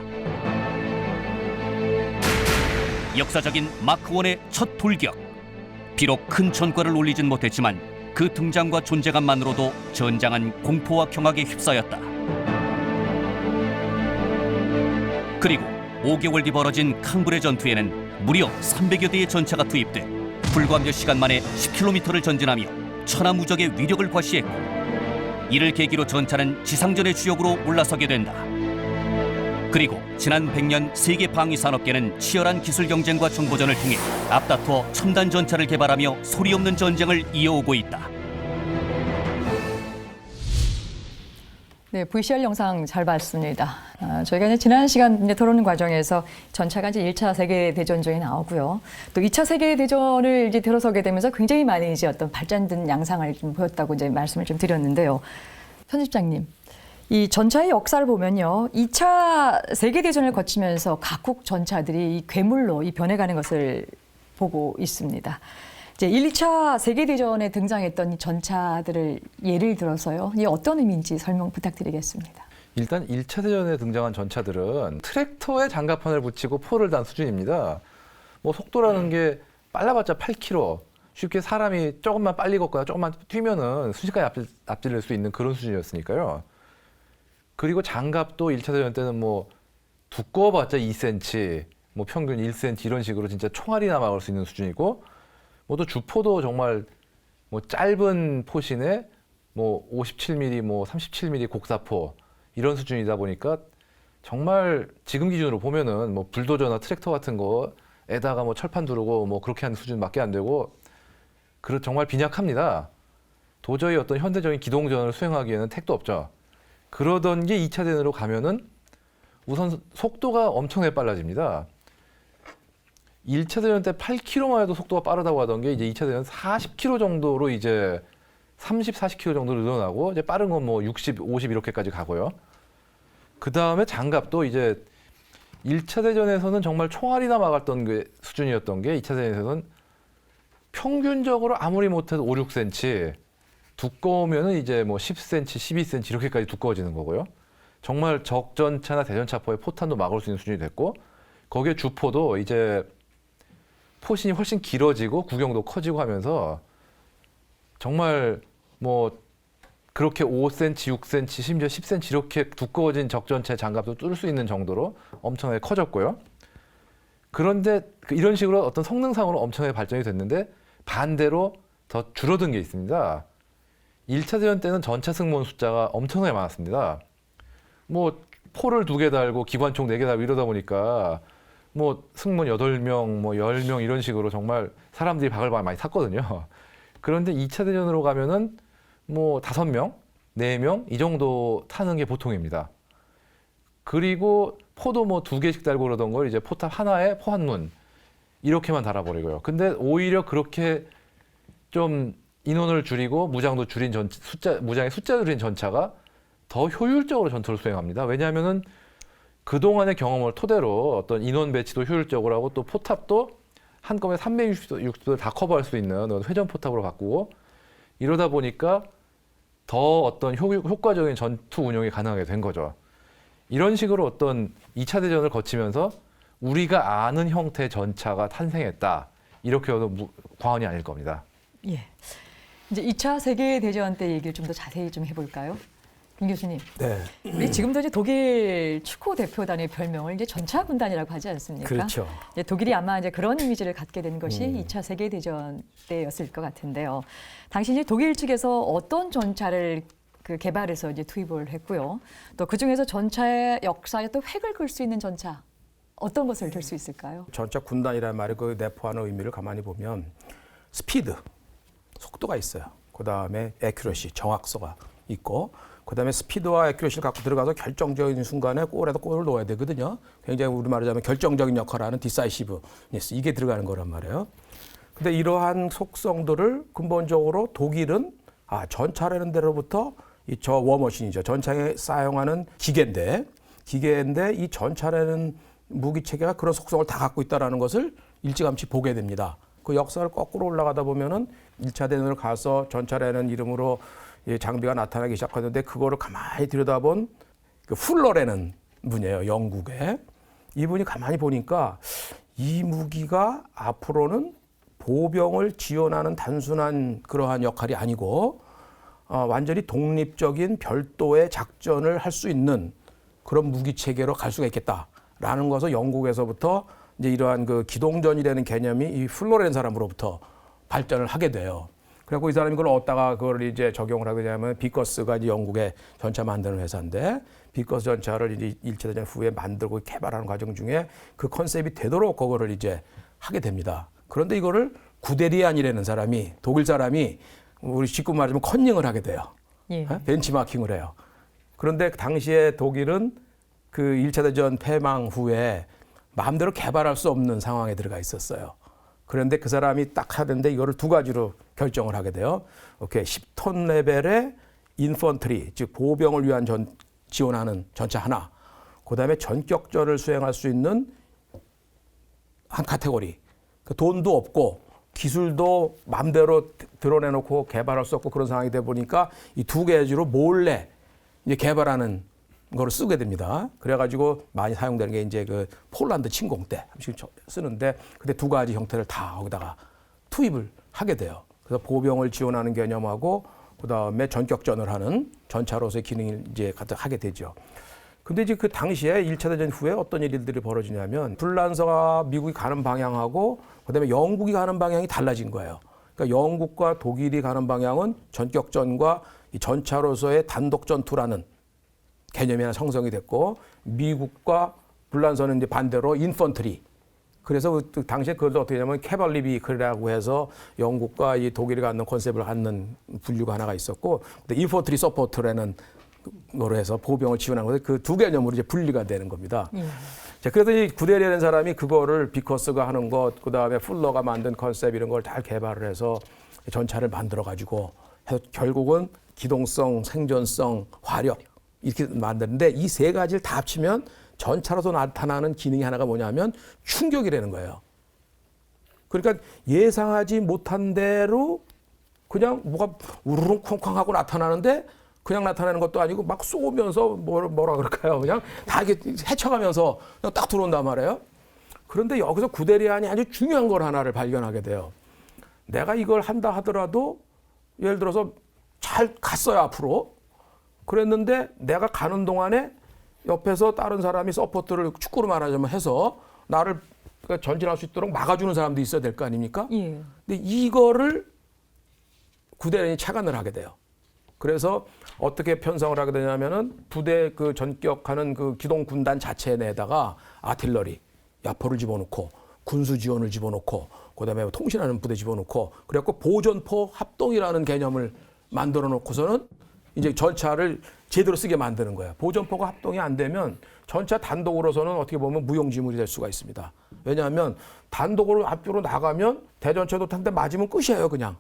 역사적인 마크1의 첫 돌격. 비록 큰 전과를 올리진 못했지만 그 등장과 존재감만으로도 전장은 공포와 경악에 휩싸였다. 그리고 5개월 뒤 벌어진 캉불의 전투에는 무려 300여 대의 전차가 투입돼 불과 몇 시간 만에 10km를 전진하며 천하무적의 위력을 과시했고 이를 계기로 전차는 지상전의 주역으로 올라서게 된다. 그리고 지난 100년 세계 방위 산업계는 치열한 기술 경쟁과 정보전을 통해 앞다투어 첨단 전차를 개발하며 소리 없는 전쟁을 이어오고 있다. 네, VCR 영상 잘 봤습니다. 저희가 이제 지난 시간 토론 과정에서 전차가 이제 1차 세계대전전에 나오고요. 또 2차 세계대전을 이제 들어서게 되면서 굉장히 많이 이제 어떤 발전된 양상을 좀 보였다고 이제 말씀을 좀 드렸는데요. 편집장님, 이 전차의 역사를 보면요. 2차 세계대전을 거치면서 각국 전차들이 이 괴물로 이 변해가는 것을 보고 있습니다. 이제 1, 2차 세계대전에 등장했던 이 전차들을 예를 들어서요. 이게 어떤 의미인지 설명 부탁드리겠습니다. 일단 1차 대전에 등장한 전차들은 트랙터에 장갑판을 붙이고 포를 단 수준입니다. 뭐 속도라는 게 빨라봤자 8km. 쉽게 사람이 조금만 빨리 걷거나 조금만 뛰면은 순식간에 앞질릴 수 있는 그런 수준이었으니까요. 그리고 장갑도 1차 대전 때는 뭐 두꺼워봤자 2cm, 뭐 평균 1cm 이런 식으로 진짜 총알이나 막을 수 있는 수준이고 뭐 또 주포도 정말 뭐 짧은 포신에 뭐 57mm, 뭐 37mm 곡사포 이런 수준이다 보니까 정말 지금 기준으로 보면은 뭐 불도저나 트랙터 같은 거에다가 뭐 철판 두르고 뭐 그렇게 하는 수준밖에 안 되고 정말 빈약합니다. 도저히 어떤 현대적인 기동전을 수행하기에는 택도 없죠. 그러던 게 2차 대전으로 가면은 우선 속도가 엄청나게 빨라집니다. 1차 대전 때 8km만 해도 속도가 빠르다고 하던 게 이제 2차 대전 40km 정도로 이제 30, 40km 정도로 늘어나고 이제 빠른 건 뭐 60, 50 이렇게까지 가고요. 그 다음에 장갑도 이제 1차 대전에서는 정말 총알이나 막았던 그 수준이었던 게 2차 대전에서는 평균적으로 아무리 못해도 5, 6cm 두꺼우면은 이제 뭐 10cm, 12cm 이렇게까지 두꺼워지는 거고요. 정말 적전차나 대전차포의 포탄도 막을 수 있는 수준이 됐고 거기에 주포도 이제 포신이 훨씬 길어지고 구경도 커지고 하면서 정말 뭐 그렇게 5cm, 6cm, 심지어 10cm 이렇게 두꺼워진 적전체 장갑도 뚫을 수 있는 정도로 엄청나게 커졌고요. 그런데 이런 식으로 어떤 성능상으로 엄청나게 발전이 됐는데 반대로 더 줄어든 게 있습니다. 1차 대전 때는 전차 승무원 숫자가 엄청나게 많았습니다. 뭐 포를 2개 달고 기관총 4개 달고 이러다 보니까 뭐 승무원 8명, 뭐 10명 이런 식으로 정말 사람들이 바글바글 많이 탔거든요. 그런데 2차 대전으로 가면은 뭐 5명, 4명 이 정도 타는 게 보통입니다. 그리고 포도 뭐 2개씩 달고 그러던 걸 이제 포탑 하나에 포 한 문 이렇게만 달아버리고요. 근데 오히려 그렇게 좀 인원을 줄이고 무장도 줄인 무장의 숫자 줄인 전차가 더 효율적으로 전투를 수행합니다. 왜냐하면은 그동안의 경험을 토대로 어떤 인원 배치도 효율적으로 하고 또 포탑도 한꺼번에 360도를 다 커버할 수 있는 회전 포탑으로 바꾸고 이러다 보니까 더 어떤 효과적인 전투 운영이 가능하게 된 거죠. 이런 식으로 어떤 2차 대전을 거치면서 우리가 아는 형태의 전차가 탄생했다. 이렇게 해도 과언이 아닐 겁니다. 예. 이제 2차 세계대전 때 얘기를 좀 더 자세히 좀 해볼까요? 김 교수님. 네. 우리 지금도 이제 독일 축구 대표단의 별명을 이제 전차 군단이라고 하지 않습니까? 그렇죠. 이제 독일이 아마 이제 그런 이미지를 갖게 된 것이 2차 세계대전 때였을 것 같은데요. 당시 이제 독일 측에서 어떤 전차를 개발해서 이제 투입을 했고요. 또 그 중에서 전차의 역사에 또 획을 그을 수 있는 전차 어떤 것을 들 수 있을까요? 전차 군단이라는 말이 그 내포하는 의미를 가만히 보면 스피드, 속도가 있어요. 그 다음에 애큐러시, 정확도가 있고, 그 다음에 스피드와 애큐러시를 갖고 들어가서 결정적인 순간에 골에다 골을 넣어야 되거든요. 굉장히 우리 말하자면 결정적인 역할을 하는 디사이시브니스, 이게 들어가는 거란 말이에요. 근데 이러한 속성들을 근본적으로 독일은 전차라는 데로부터 저 워머신이죠. 전차에 사용하는 기계인데 이 전차라는 무기 체계가 그런 속성을 다 갖고 있다는 것을 일찌감치 보게 됩니다. 그 역사를 거꾸로 올라가다 보면은 1차 대전을 가서 전차라는 이름으로 장비가 나타나기 시작하는데 그거를 가만히 들여다본 그 풀러라는 분이에요. 영국에. 이분이 가만히 보니까 이 무기가 앞으로는 보병을 지원하는 단순한 그러한 역할이 아니고 완전히 독립적인 별도의 작전을 할 수 있는 그런 무기 체계로 갈 수가 있겠다라는 것을 영국에서부터 이제 이러한 그 기동전이라는 개념이 이 플로렌 사람으로부터 발전을 하게 돼요. 그래서 이 사람이 그걸 얻다가 그걸 이제 적용을 하게 되면 비커스가 이제 영국의 전차 만드는 회사인데 비커스 전차를 이제 1차 대전 후에 만들고 개발하는 과정 중에 그 컨셉이 되도록 그거를 이제 하게 됩니다. 그런데 이거를 구데리안이라는 사람이 독일 사람이 우리 직구 말하자면 컨닝을 하게 돼요. 예. 벤치마킹을 해요. 그런데 당시에 독일은 그 1차 대전 패망 후에 마음대로 개발할 수 없는 상황에 들어가 있었어요. 그런데 그 사람이 딱 하는데 이거를 2가지로 결정을 하게 돼요. 오케이, 10톤 레벨의 인펀트리, 즉 보병을 위한 지원하는 전차 하나. 그다음에 전격전을 수행할 수 있는 한 카테고리. 돈도 없고 기술도 마음대로 드러내놓고 개발할 수 없고 그런 상황이 돼 보니까 이 2가지로 몰래 이제 개발하는 거를 쓰게 됩니다. 그래가지고 많이 사용되는 게 이제 그 폴란드 침공 때 쓰는데 그때 2가지 형태를 다 거기다가 투입을 하게 돼요. 그래서 보병을 지원하는 개념하고 그 다음에 전격전을 하는 전차로서의 기능을 이제 하게 되죠. 근데 이제 그 당시에 1차 대전 후에 어떤 일들이 벌어지냐면 불란서가 미국이 가는 방향하고 그다음에 영국이 가는 방향이 달라진 거예요. 그러니까 영국과 독일이 가는 방향은 전격전과 이 전차로서의 단독 전투라는 개념이 하나 형성이 됐고 미국과 불란서는 이제 반대로 인펀트리. 그래서 그 당시에 그걸 어떻게 하냐면 캐벌리 비클이라고 해서 영국과 이 독일이 갖는 컨셉을 갖는 분류가 하나가 있었고 근데 인펀트리 서포트라는 거로 해서 보병을 지원하는 건데 그 2 개념으로 이제 분리가 되는 겁니다. 자, 그래서 이 구데리라는 사람이 그거를 비커스가 하는 것, 그 다음에 풀러가 만든 컨셉 이런 걸 잘 개발을 해서 전차를 만들어 가지고 결국은 기동성, 생존성, 화력 이렇게 만드는데 이 3가지를 다 합치면 전차로서 나타나는 기능이 하나가 뭐냐면 충격이라는 거예요. 그러니까 예상하지 못한 대로 그냥 뭐가 우르릉 쾅쾅 하고 나타나는데 그냥 나타나는 것도 아니고 막 쏘면서 뭐라 그럴까요? 그냥 다 이렇게 헤쳐가면서 그냥 딱 들어온단 말이에요. 그런데 여기서 구데리안이 아주 중요한 걸 하나를 발견하게 돼요. 내가 이걸 한다 하더라도 예를 들어서 잘 갔어요, 앞으로. 그랬는데 내가 가는 동안에 옆에서 다른 사람이 서포트를 축구로 말하자면 해서 나를 그러니까 전진할 수 있도록 막아주는 사람도 있어야 될 거 아닙니까? 예. 근데 이거를 구대련이 차관을 하게 돼요. 그래서 어떻게 편성을 하게 되냐면은 부대 그 전격하는 그 기동 군단 자체 내에다가 아틸러리, 야포를 집어넣고 군수 지원을 집어넣고 그다음에 통신하는 부대 집어넣고 그래갖고 보전포 합동이라는 개념을 만들어 놓고서는 이제 전차를 제대로 쓰게 만드는 거예요. 보전포가 합동이 안 되면 전차 단독으로서는 어떻게 보면 무용지물이 될 수가 있습니다. 왜냐하면 단독으로 앞으로 나가면 대전차도 한 대 맞으면 끝이에요, 그냥.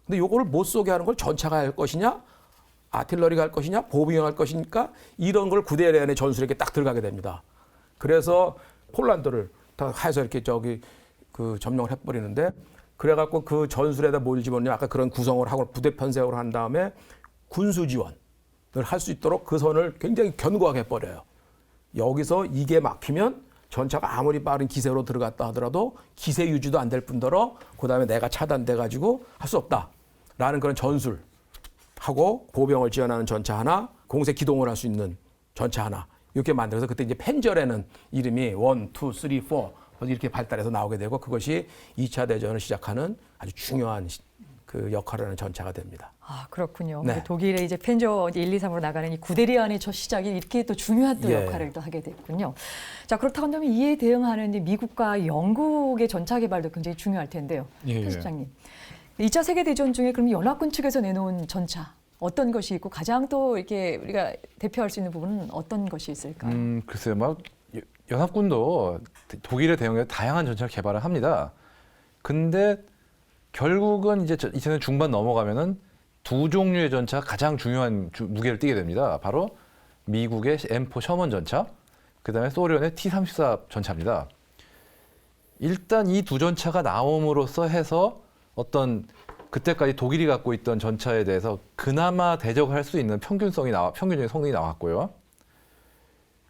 근데 요거를 못 쏘게 하는 걸 전차가 할 것이냐, 아틸러리가 할 것이냐, 보병이 할 것이니까 이런 걸 구대련의 전술에 딱 들어가게 됩니다. 그래서 폴란드를 다 해서 이렇게 그 점령을 해버리는데 그래갖고 그 전술에다 뭘 집었냐, 아까 그런 구성을 하고 부대 편성을 한 다음에 군수 지원을 할 수 있도록 그 선을 굉장히 견고하게 해버려요. 여기서 이게 막히면 전차가 아무리 빠른 기세로 들어갔다 하더라도 기세 유지도 안 될 뿐더러 그다음에 내가 차단돼 가지고 할 수 없다라는 그런 전술하고 보병을 지원하는 전차 하나, 공세 기동을 할 수 있는 전차 하나 이렇게 만들어서 그때 이제 펜절에는 이름이 1, 2, 3, 4 이렇게 발달해서 나오게 되고 그것이 2차 대전을 시작하는 아주 중요한 그 역할을 하는 전차가 됩니다. 아, 그렇군요. 네. 독일의 이제 펜저 1, 2, 3으로 나가는 이 구데리안의 첫 시작이 이렇게 또 중요한 또 예. 역할을 또 하게 됐군요. 자, 그렇다고 한다면 이에 대응하는 이제 미국과 영국의 전차 개발도 굉장히 중요할 텐데요. 예. 편집장님. 2차 세계대전 중에 그럼 연합군 측에서 내놓은 전차 어떤 것이 있고 가장 또 이렇게 우리가 대표할 수 있는 부분은 어떤 것이 있을까요? 글쎄요, 막 연합군도 독일에 대응해 다양한 전차를 개발을 합니다. 근데 결국은 이제 2000년 중반 넘어가면은 두 종류의 전차가 가장 중요한 무게를 띠게 됩니다. 바로 미국의 M4 셔먼 전차, 그다음에 소련의 T-34 전차입니다. 일단 이 두 전차가 나옴으로써 해서 어떤 그때까지 독일이 갖고 있던 전차에 대해서 그나마 대적할 수 있는 평균적인 성능이 나왔고요.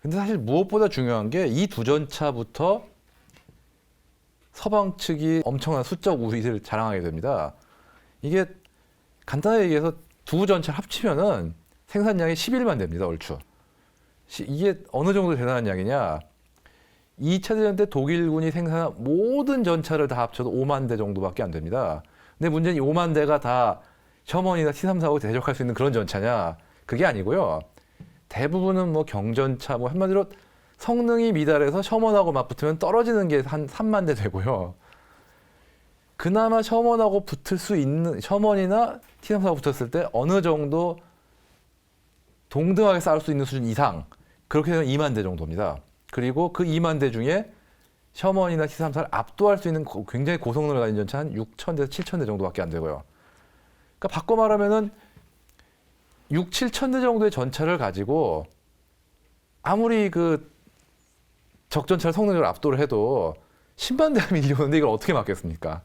근데 사실 무엇보다 중요한 게 이 두 전차부터 서방 측이 엄청난 수적 우위를 자랑하게 됩니다. 이게 간단하게 얘기해서 두 전차를 합치면은 생산량이 11만 대입니다, 얼추. 이게 어느 정도 대단한 양이냐? 2차 대전 때 독일군이 생산한 모든 전차를 다 합쳐도 5만 대 정도밖에 안 됩니다. 근데 문제는 이 5만 대가 다 셔먼이나 T-34하고 대적할 수 있는 그런 전차냐? 그게 아니고요. 대부분은 뭐 경전차, 뭐 한마디로 성능이 미달해서 셔먼하고 맞붙으면 떨어지는 게 한 3만 대 되고요. 그나마 셔먼하고 붙을 수 있는, 셔먼이나 T-34하고 붙었을 때 어느 정도 동등하게 싸울 수 있는 수준 이상, 그렇게 되면 2만 대 정도입니다. 그리고 그 2만 대 중에 셔먼이나 T-34를 압도할 수 있는 굉장히 고성능을 가진 전차 한 6,000대에서 7,000대 정도밖에 안 되고요. 그러니까 바꿔 말하면은 6, 7,000대 정도의 전차를 가지고 아무리 그 적전차를 성능적으로 압도를 해도 10만 대가 밀려오는데 이걸 어떻게 막겠습니까?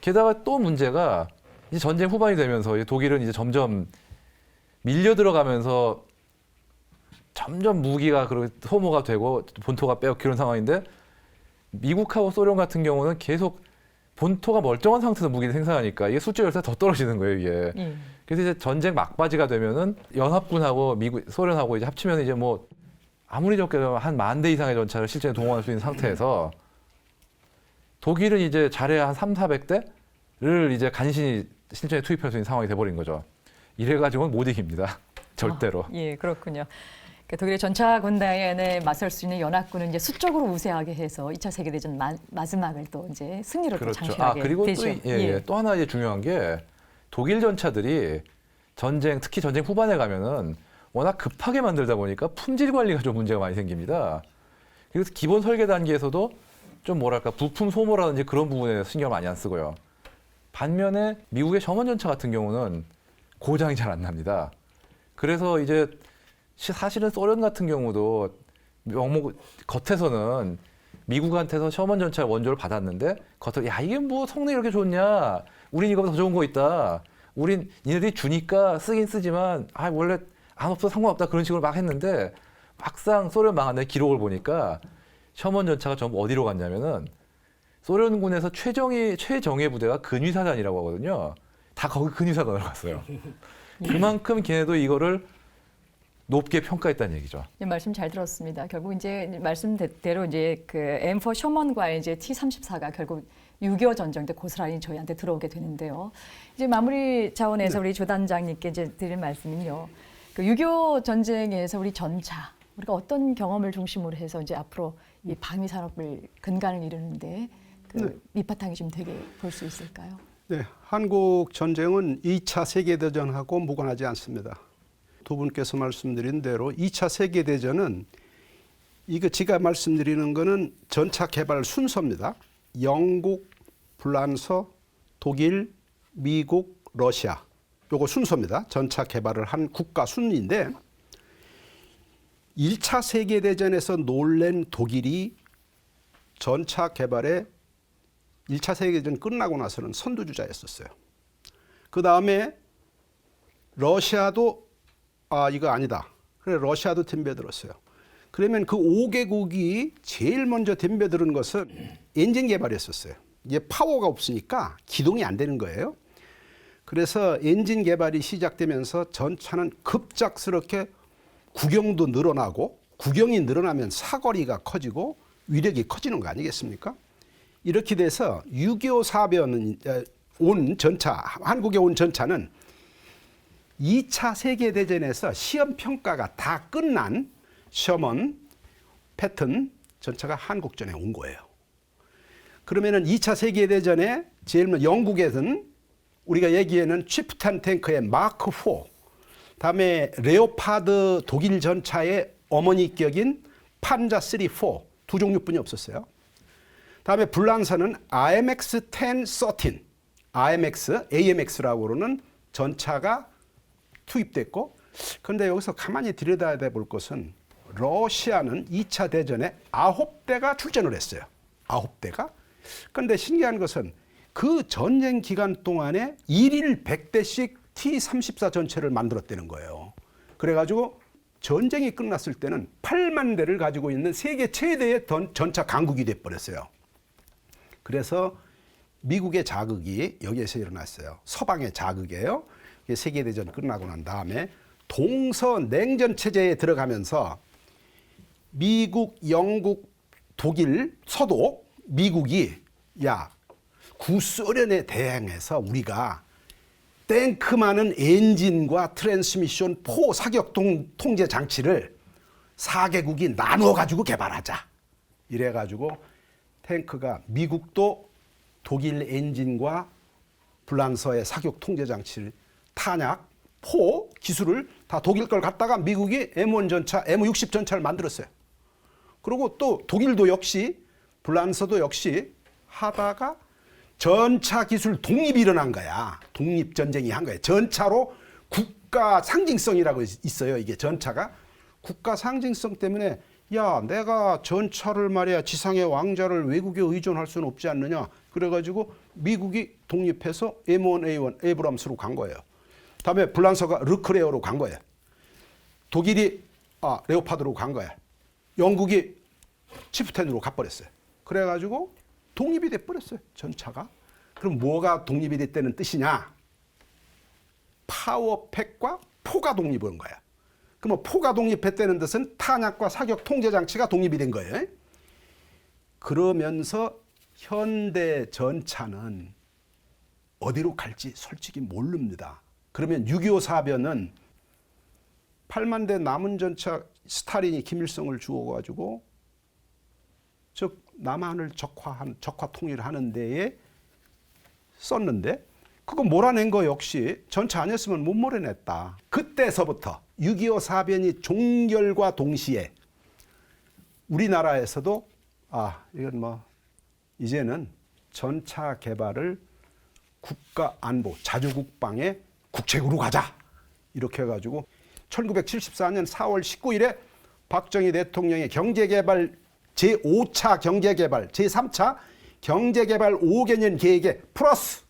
게다가 또 문제가 이제 전쟁 후반이 되면서 독일은 이제 점점 밀려 들어가면서 점점 무기가 그리고 소모가 되고 본토가 빼앗기는 그런 상황인데 미국하고 소련 같은 경우는 계속 본토가 멀쩡한 상태에서 무기를 생산하니까 이게 수출 열쇠가 더 떨어지는 거예요, 이게. 그래서 이제 전쟁 막바지가 되면은 연합군하고 미국, 소련하고 이제 합치면 이제 뭐 아무리 적게 한 10,000대 이상의 전차를 실전에 동원할 수 있는 상태에서 독일은 이제 잘해야 한 300~400대를 이제 간신히 실전에 투입할 수 있는 상황이 돼버린 거죠. 이래가지고는 못 이깁니다. 절대로. 예, 그렇군요. 그러니까 독일의 전차 군단에 맞설 수 있는 연합군은 이제 수적으로 우세하게 해서 2차 세계대전 마지막을 또 이제 승리로 또 그렇죠. 장식하게 그리고 되죠. 또 하나 이제 중요한 게 독일 전차들이 특히 전쟁 후반에 가면은 워낙 급하게 만들다 보니까 품질 관리가 좀 문제가 많이 생깁니다. 그래서 기본 설계 단계에서도 좀 뭐랄까 부품 소모라든지 그런 부분에 대해서 신경 많이 안 쓰고요. 반면에 미국의 셔먼 전차 같은 경우는 고장이 잘 안 납니다. 그래서 이제 사실은 소련 같은 경우도 겉에서는 미국한테서 셔먼 전차 원조를 받았는데 겉으로 야 이게 뭐 성능이 이렇게 좋냐? 우린 이거보다 더 좋은 거 있다. 우린 니네들이 주니까 쓰긴 쓰지만 원래 안 없어 상관없다 그런 식으로 막 했는데 막상 소련 망한 날 기록을 보니까 셔먼 전차가 전부 어디로 갔냐면은 소련군에서 최정예 부대가 근위사단이라고 하거든요. 다 거기 근위사가 들어갔어요. 그만큼 걔네도 이거를 높게 평가했다는 얘기죠. 네, 말씀 잘 들었습니다. 결국 이제 말씀대로 이제 그 M4 셔먼과의 이제 T-34가 결국 6.25 전쟁 때 고스란히 저희한테 들어오게 되는데요. 이제 마무리 차원에서 우리 조 단장님께 이제 드릴 말씀은요. 그 6.25 전쟁에서 우리 전차 우리가 어떤 경험을 중심으로 해서 이제 앞으로 이 방위 산업을 근간을 이루는데 그 밑바탕이 좀 되게 볼 수 있을까요? 네, 한국 전쟁은 2차 세계대전하고 무관하지 않습니다. 두 분께서 말씀드린 대로 2차 세계대전은 이거 제가 말씀드리는 거는 전차 개발 순서입니다. 영국, 프랑스, 독일, 미국, 러시아. 요거 순서입니다. 전차 개발을 한 국가 순인데 1차 세계대전에서 놀란 독일이 전차 개발에 1차 세계대전 끝나고 나서는 선두주자였었어요. 그 다음에 러시아도 이거 아니다. 그래 러시아도 덤벼들었어요. 그러면 그 5개국이 제일 먼저 덤벼드는 것은 엔진 개발이었었어요. 이게 파워가 없으니까 기동이 안 되는 거예요. 그래서 엔진 개발이 시작되면서 전차는 급작스럽게 구경도 늘어나고 구경이 늘어나면 사거리가 커지고 위력이 커지는 거 아니겠습니까? 이렇게 돼서 6.25 사변은 온 전차, 한국에 온 전차는 2차 세계대전에서 시험평가가 다 끝난 셔먼, 패턴 전차가 한국전에 온 거예요. 그러면은 2차 세계대전에 제일 먼저 영국에서는 우리가 얘기하는 취프탄 탱크의 마크 4, 다음에 레오파드 독일 전차의 어머니격인 판자 3, 4 두 종류뿐이 없었어요. 다음에 불란서는 AMX-10, 13, AMX라고 그러는 전차가 투입됐고, 그런데 여기서 가만히 들여다야 볼 것은 러시아는 2차 대전에 9대가 출전을 했어요. 9대가. 그런데 신기한 것은 그 전쟁 기간 동안에 1일 100대씩 T-34 전체를 만들었다는 거예요. 그래가지고 전쟁이 끝났을 때는 8만 대를 가지고 있는 세계 최대의 전차 강국이 돼버렸어요. 그래서 미국의 자극이 여기에서 일어났어요. 서방의 자극이에요. 세계대전 끝나고 난 다음에 동서냉전 체제에 들어가면서 미국, 영국, 독일, 서도, 미국이 구소련에 대항해서 우리가 탱크 많은 엔진과 트랜스미션, 포 사격 통제 장치를 4개국이 나눠가지고 개발하자. 이래가지고 탱크가 미국도 독일 엔진과 불란서의 사격 통제 장치를 탄약, 포 기술을 다 독일 걸 갖다가 미국이 M1 전차, M60 전차를 만들었어요. 그리고 또 독일도 역시 불란서도 역시 하다가 전차 기술 독립이 일어난 거야. 독립전쟁이 한 거야. 전차로 국가 상징성이라고 있어요. 이게 전차가. 국가 상징성 때문에 내가 전차를 말이야 지상의 왕자를 외국에 의존할 수는 없지 않느냐. 그래가지고 미국이 독립해서 M1A1 에이브람스로 간 거예요. 다음에 불란서가 르크레어로 간 거예요. 독일이 레오파드로 간 거예요. 영국이 치프텐으로 가버렸어요. 그래가지고 독립이 돼버렸어요. 전차가. 그럼 뭐가 독립이 됐다는 뜻이냐? 파워팩과 포가 독립한 거야. 그러면 포가 독립했다는 뜻은 탄약과 사격 통제 장치가 독립이 된 거예요. 그러면서 현대 전차는 어디로 갈지 솔직히 모릅니다. 그러면 6.25 사변은 8만 대 남은 전차 스탈린이 김일성을 주어가지고 즉 남한을 적화 통일하는 데에 썼는데 그거 몰아낸 거 역시 전차 아니었으면 못 몰아냈다. 그때서부터 6.25 사변이 종결과 동시에 우리나라에서도 이건 이제는 전차 개발을 국가 안보, 자주국방의 국책으로 가자. 이렇게 해가지고 1974년 4월 19일에 박정희 대통령의 경제개발 제5차 경제개발, 제3차 경제개발 5개년 계획에 플러스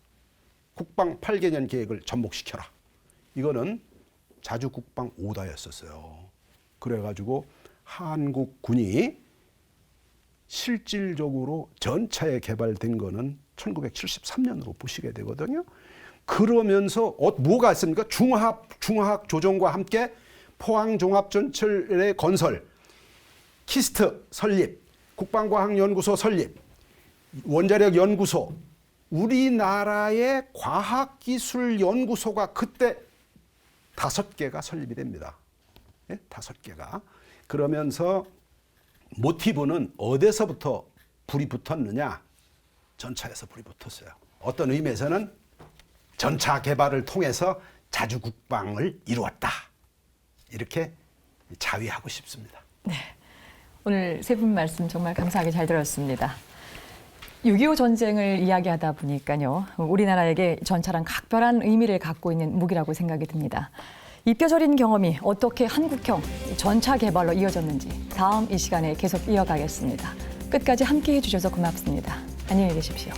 국방 8개년 계획을 접목시켜라. 이거는 자주국방 오다였었어요. 그래가지고 한국군이 실질적으로 전차에 개발된 거는 1973년으로 보시게 되거든요. 그러면서 뭐가 있습니까? 중화학 조정과 함께 포항종합전철의 건설, 키스트 설립, 국방과학연구소 설립, 원자력연구소, 우리나라의 과학기술연구소가 그때 5개가 설립이 됩니다. 5개가. 그러면서 모티브는 어디서부터 불이 붙었느냐? 전차에서 불이 붙었어요. 어떤 의미에서는 전차 개발을 통해서 자주국방을 이루었다. 이렇게 자위하고 싶습니다. 오늘 세 분 말씀 정말 감사하게 잘 들었습니다. 6.25 전쟁을 이야기하다 보니까요. 우리나라에게 전차란 각별한 의미를 갖고 있는 무기라고 생각이 듭니다. 이 뼈저린 경험이 어떻게 한국형 전차 개발로 이어졌는지 다음 이 시간에 계속 이어가겠습니다. 끝까지 함께해 주셔서 고맙습니다. 안녕히 계십시오.